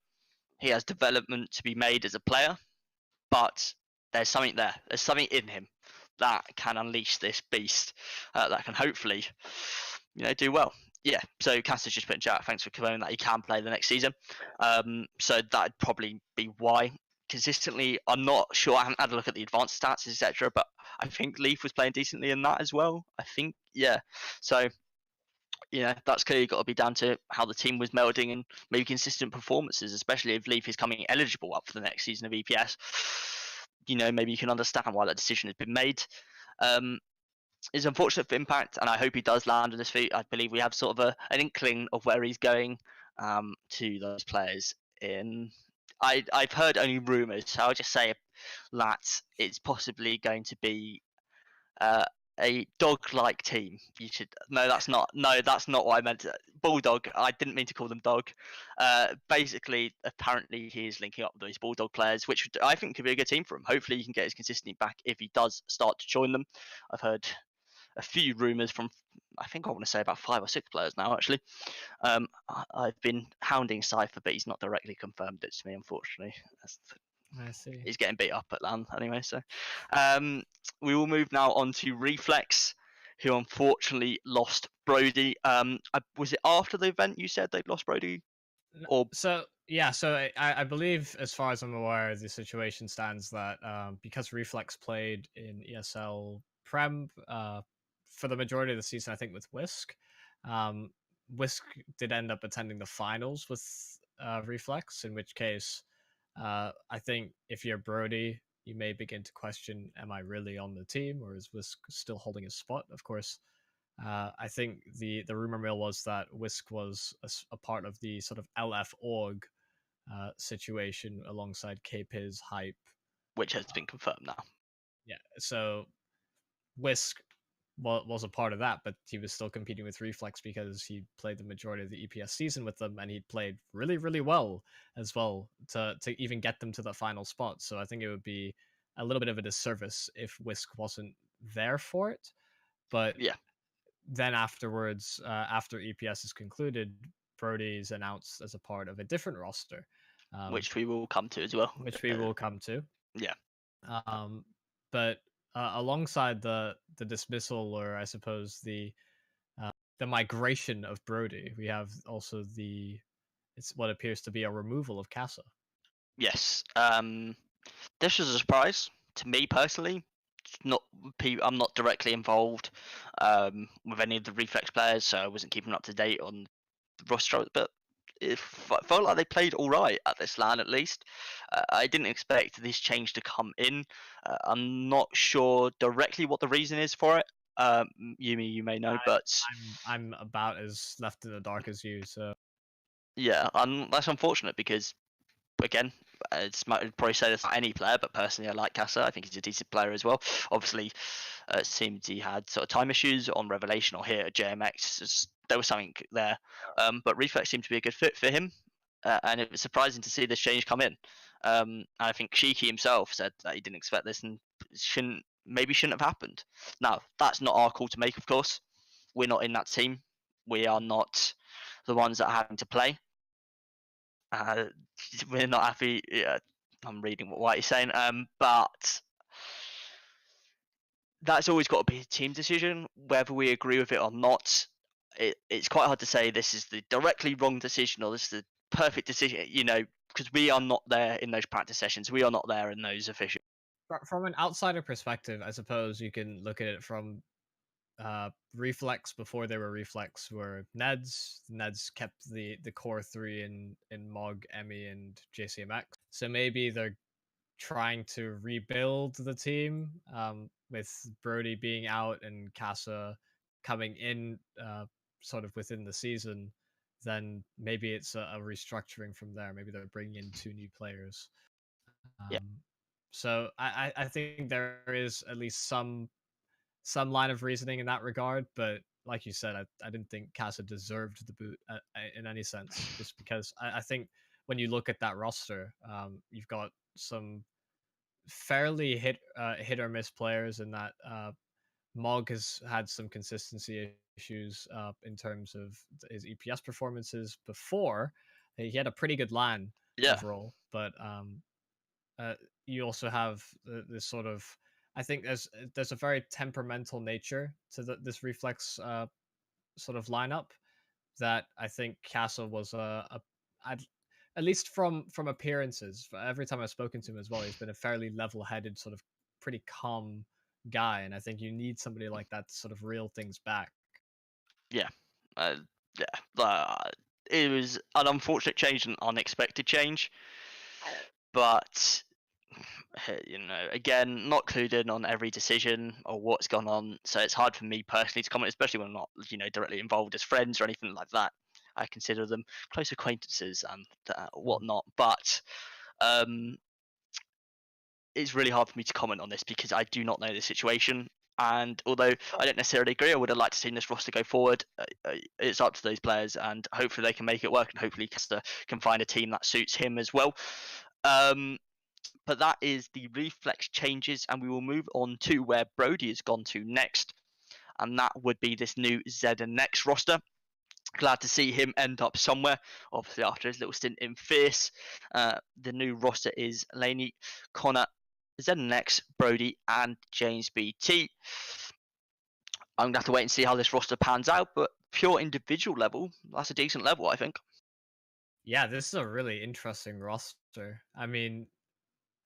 He has development to be made as a player, but there's something there. There's something in him that can unleash this beast that can hopefully, do well. Yeah, so Caster's just put in chat, thanks for confirming that he can play the next season. So that'd probably be why. Consistently, I'm not sure. I haven't had a look at the advanced stats, etc. But I think Leaf was playing decently in that as well. I think, yeah. So, that's clearly got to be down to how the team was melding and maybe consistent performances, especially if Leaf is coming eligible up for the next season of EPS. Maybe you can understand why that decision has been made. It's unfortunate for Impact, and I hope he does land on his feet. I believe we have sort of an inkling of where he's going to those players. I've heard only rumours, so I'll just say that it's possibly going to be a dog-like team. That's not what I meant. Bulldog. I didn't mean to call them dog. Basically, apparently he is linking up with those Bulldog players, which I think could be a good team for him. Hopefully, he can get his consistency back if he does start to join them. I've heard a few rumours from, I think I want to say about 5 or 6 players now, actually. I've been hounding Cypher, but he's not directly confirmed it to me, unfortunately. I see. He's getting beat up at LAN anyway. So we will move now on to Reflex, who unfortunately lost Brody. Was it after the event you said they'd lost Brody? So I believe, as far as I'm aware, the situation stands that because Reflex played in ESL Prem for the majority of the season, I think with Whisk, Whisk did end up attending the finals with Reflex, in which case I think if you're Brody, you may begin to question, am I really on the team, or is Whisk still holding his spot? Of course, I think the rumor mill was that Whisk was a part of the sort of LF org situation alongside KPIZ Hype. which has been confirmed now. Yeah, so Whisk was a part of that, but he was still competing with Reflex because he played the majority of the EPS season with them, and he played really, really well as well to even get them to the final spot. So I think it would be a little bit of a disservice if Whisk wasn't there for it. But Yeah, then afterwards, after EPS is concluded, Brody's announced as a part of a different roster, um, which we will come to as well. which we will come to. Yeah. Um, but alongside the dismissal, or I suppose the migration of Brody, we have also it's what appears to be a removal of Casa. Yes. This was a surprise to me personally. Not I'm not directly involved with any of the Reflex players, so I wasn't keeping up to date on the roster. But it felt like they played all right at this LAN, at least. I didn't expect this change to come in. I'm not sure directly what the reason is for it. Yumi, you may know, but I'm about as left in the dark as you. So yeah, that's unfortunate because again, I'd probably say this for any player, but personally, I like Casa. I think he's a decent player as well. Obviously, it seemed he had sort of time issues on Revelation or here at JMX. There was something there, but Reflex seemed to be a good fit for him, and it was surprising to see this change come in. I think Shiki himself said that he didn't expect this and shouldn't have happened. Now, that's not our call to make, of course. We're not in that team. We are not the ones that are having to play. Uh, we're not happy. Yeah, I'm reading what White is saying. But that's always got to be a team decision, whether we agree with it or not. It's quite hard to say this is the directly wrong decision or this is the perfect decision. Because we are not there in those practice sessions. We are not there in those official. from an outsider perspective, I suppose you can look at it from Reflex before they were Reflex were Neds. Neds kept the core three in Mog, Emmy, and JCMX. So maybe they're trying to rebuild the team with Brody being out and Casa coming in sort of within the season. Then maybe it's a restructuring from there. Maybe they're bringing in two new players. Yeah, So I think there is at least some line of reasoning in that regard, but like you said, I didn't think Casa deserved the boot in any sense, just because I think when you look at that roster, you've got some fairly hit or miss players in that. Mog has had some consistency issues in terms of his EPS performances before. He had a pretty good line yeah, overall, but uh, you also have this sort of, I think there's a very temperamental nature to this Reflex sort of lineup that I think Castle was at least from appearances. Every time I've spoken to him as well, he's been a fairly level-headed, sort of pretty calm guy, and I think you need somebody like that to sort of reel things back. yeah, uh, yeah. It was an unfortunate change, an unexpected change, but again, not clued in on every decision or what's gone on, so it's hard for me personally to comment, especially when I'm not, directly involved as friends or anything like that. I consider them close acquaintances and whatnot, but um, it's really hard for me to comment on this because I do not know the situation. And although I don't necessarily agree, I would have liked to see this roster go forward. It's up to those players, and hopefully they can make it work, and hopefully Kester can find a team that suits him as well. But that is the Reflex changes, and we will move on to where Brody has gone to next, and that would be this new ZNX roster. Glad to see him end up somewhere, obviously after his little stint in Fierce. The new roster is Laney, Connor, ZNX, Brody, and James BT. I'm going to have to wait and see how this roster pans out, but pure individual level, that's a decent level, I think. Yeah, this is a really interesting roster. I mean,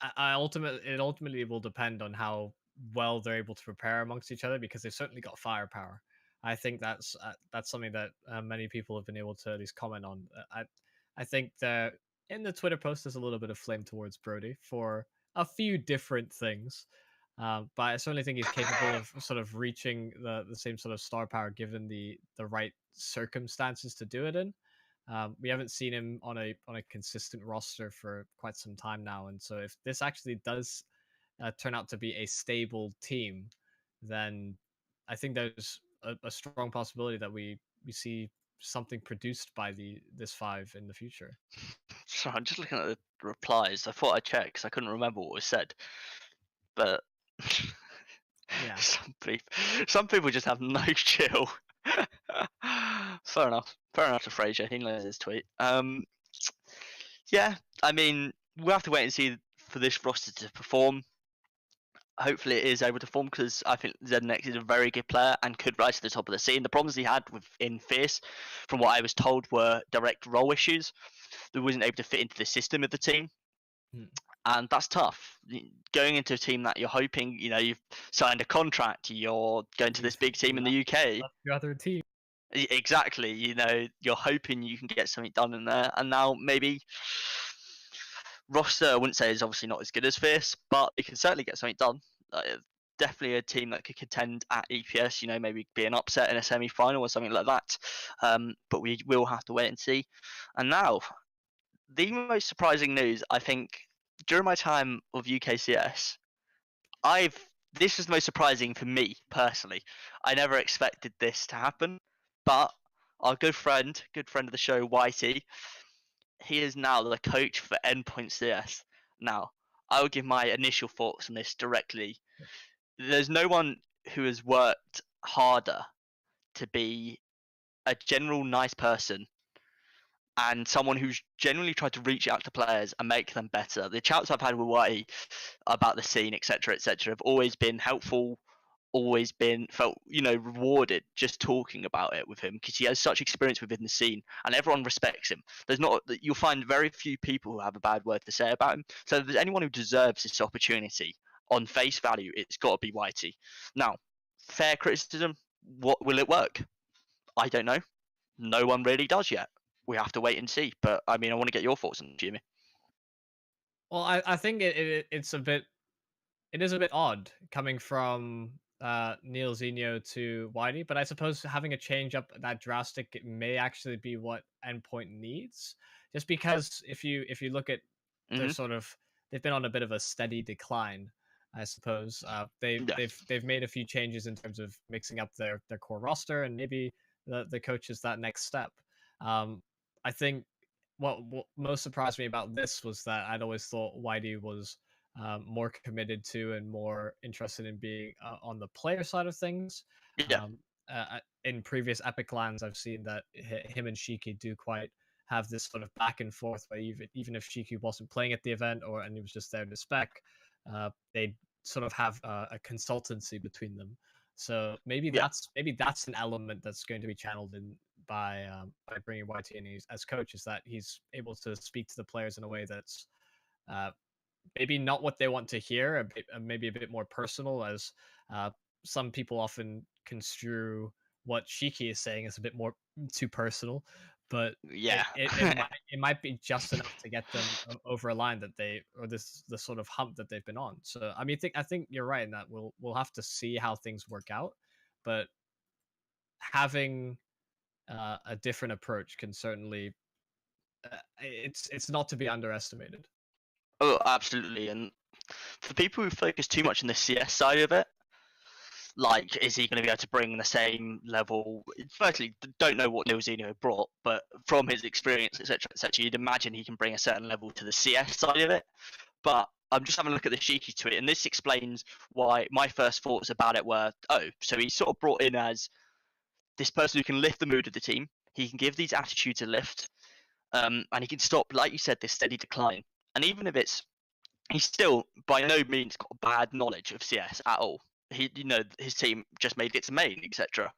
it ultimately will depend on how well they're able to prepare amongst each other, because they've certainly got firepower. I think that's something that many people have been able to at least comment on. I think that in the Twitter post there's a little bit of flame towards Brody for a few different things. But I certainly think he's capable of sort of reaching the same sort of star power given the right circumstances to do it in. We haven't seen him on a consistent roster for quite some time now, and so if this actually does turn out to be a stable team, then I think there's a strong possibility that we see something produced by this five in the future. So I'm just looking at the replies. I thought I'd check because I couldn't remember what was said, but Yeah. some people just have no chill. Fair enough. Fair enough to Fraser. He knows his tweet. Yeah, I mean, we'll have to wait and see for this roster to perform. Hopefully, it is able to perform because I think ZNX is a very good player and could rise to the top of the scene. The problems he had in Fierce, from what I was told, were direct role issues. That wasn't able to fit into the system of the team, Hmm. and that's tough. Going into a team that you're hoping, you've signed a contract, you're going to this big team in the UK. Left your other team. Exactly, you're hoping you can get something done in there, and now maybe roster, I wouldn't say is obviously not as good as Fierce, but it can certainly get something done. Definitely a team that could contend at EPS, maybe be an upset in a semi-final or something like that. But we will have to wait and see. And now, the most surprising news, I think, during my time of UKCS, this is the most surprising for me personally. I never expected this to happen, but our good friend of the show, Whitey, he is now the coach for Endpoint CS. Now, I will give my initial thoughts on this directly. There's no one who has worked harder to be a general nice person and someone who's genuinely tried to reach out to players and make them better. The chats I've had with Whitey about the scene, etc., have always been helpful, always been felt rewarded just talking about it with him because he has such experience within the scene and everyone respects him. You'll find very few people who have a bad word to say about him. So if there's anyone who deserves this opportunity on face value, it's got to be Whitey. Now, fair criticism, what will it work? I don't know. No one really does yet. We have to wait and see. But I mean, I want to get your thoughts on it, Jimmy. Well, I think it's a bit it is a bit odd coming from Neil Zeno to Whitey, but I suppose having a change up that drastic it may actually be what Endpoint needs. Just because if you look at their Hmm. sort of they've been on a bit of a steady decline, I suppose. Yeah. They've made a few changes in terms of mixing up their core roster, and maybe the coach is that next step. I think what most surprised me about this was that I'd always thought Whitey was more committed to and more interested in being on the player side of things. Yeah. In previous Epiclans, I've seen that him and Shiki do quite have this sort of back and forth where even if Shiki wasn't playing at the event and he was just there to spec, they sort of have a consultancy between them. So Yeah. maybe that's an element that's going to be channeled in by bringing YT in as coach, is that he's able to speak to the players in a way that's uh, maybe not what they want to hear, maybe a bit more personal, as uh, some people often construe what Shiki is saying as a bit more too personal, but Yeah. it might be just enough to get them over a line that they or this the sort of hump that they've been on. So I mean, I think you're right in that we'll have to see how things work out, but having a different approach can certainly it's not to be underestimated. Oh, absolutely. And for people who focus too much on the CS side of it, like, is he going to be able to bring the same level? Firstly, don't know what Neil Zeno brought, but from his experience, etc., you'd imagine he can bring a certain level to the CS side of it. But I'm just having a look at the Shiki tweet, and this explains why my first thoughts about it were, oh, so he's sort of brought in as this person who can lift the mood of the team. He can give these attitudes a lift, and he can stop, like you said, this steady decline. And even if he's still by no means got bad knowledge of CS at all. His team just made it to main, etc.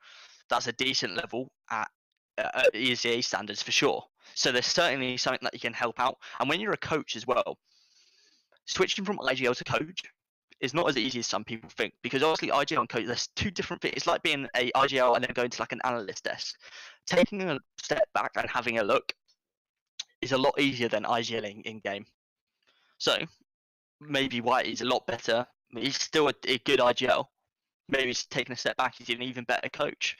That's a decent level at ESEA standards for sure. So there's certainly something that you can help out. And when you're a coach as well, switching from IGL to coach is not as easy as some people think, because obviously IGL and coach, there's two different things. It's like being a IGL and then going to like an analyst desk. Taking a step back and having a look is a lot easier than IGLing in game. So maybe Whitey's a lot better. He's still a good IGL. Maybe he's taken a step back. He's an even better coach.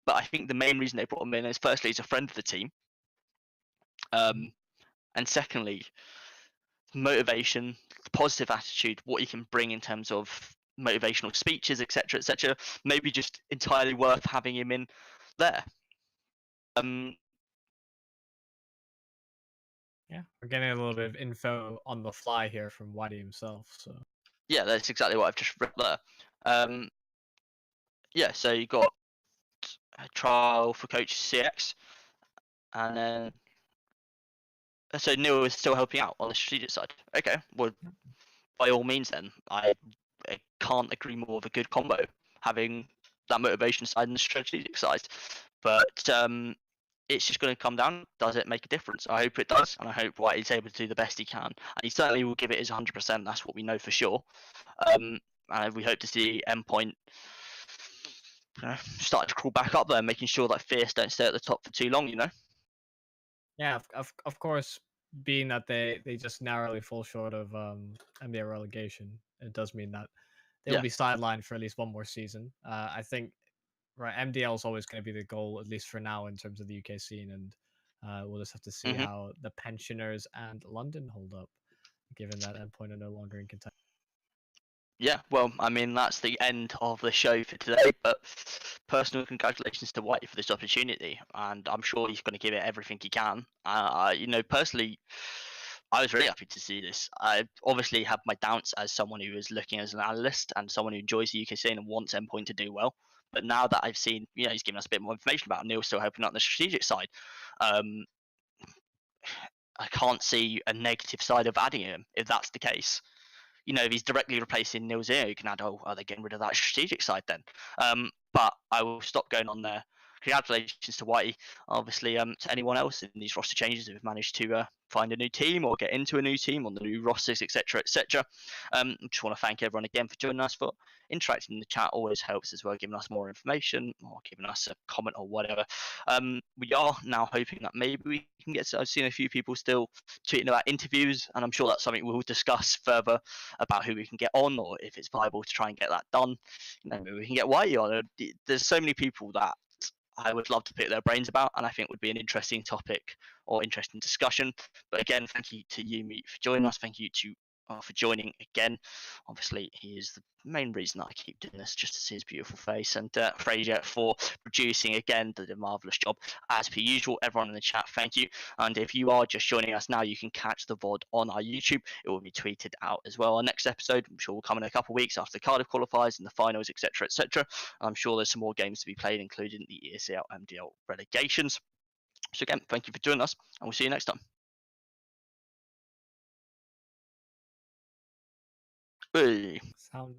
But I think the main reason they brought him in is firstly he's a friend of the team, and secondly, motivation, positive attitude, what he can bring in terms of motivational speeches, etc., etc. Maybe just entirely worth having him in there. Yeah, we're getting a little bit of info on the fly here from Whitey himself. So yeah, that's exactly what I've just read there. Yeah, so you got a trial for coach CX, and then so Neil is still helping out on the strategic side. Okay, well, by all means, then I can't agree more with a good combo having that motivation side and the strategic side. But it's just going to come down. Does it make a difference? I hope it does, and I hope Whitey's able to do the best he can. And he certainly will give it his 100%. That's what we know for sure. And we hope to see Endpoint starting to crawl back up there, making sure that Fierce don't stay at the top for too long. yeah, of course, being that they just narrowly fall short of NBA relegation, it does mean that they will Yeah. be sidelined for at least one more season. I think right, MDL is always going to be the goal, at least for now, in terms of the UK scene, and we'll just have to see how the pensioners and London hold up, given that Endpoint are no longer in contention. Yeah, well, I mean, that's the end of the show for today, but personal congratulations to Whitey for this opportunity, and I'm sure he's going to give it everything he can. Personally, I was really happy to see this. I obviously have my doubts as someone who is looking as an analyst and someone who enjoys the UK scene and wants Endpoint to do well. But now that I've seen, he's given us a bit more information about Neil still helping out on the strategic side, I can't see a negative side of adding him if that's the case. If he's directly replacing Neil Zero, you can add, are they getting rid of that strategic side then? But I will stop going on there. Congratulations to Whitey. Obviously, to anyone else in these roster changes who've managed to find a new team or get into a new team on the new rosters, etc., etc. Just want to thank everyone again for joining us, for interacting in the chat. Always helps as well, giving us more information or giving us a comment or whatever. We are now hoping that maybe we can get. I've seen a few people still tweeting about interviews, and I'm sure that's something we'll discuss further about who we can get on, or if it's viable to try and get that done. Maybe we can get Whitey on. There's so many people that I would love to pick their brains about, and I think would be an interesting topic or interesting discussion. But again, thank you to you, Meet, for joining us. Thank you to for joining again. Obviously, he is the main reason that I keep doing this, just to see his beautiful face. And Fraser for producing again, did a marvelous job as per usual. Everyone in the chat, thank you. And if you are just joining us now, you can catch the VOD on our YouTube. It will be tweeted out as well. Our next episode, I'm sure, will come in a couple of weeks after the Cardiff qualifiers and the finals, etc., etc. I'm sure there's some more games to be played, including the ESL MDL relegations. So again, thank you for joining us, and we'll see you next time. Hey. Sound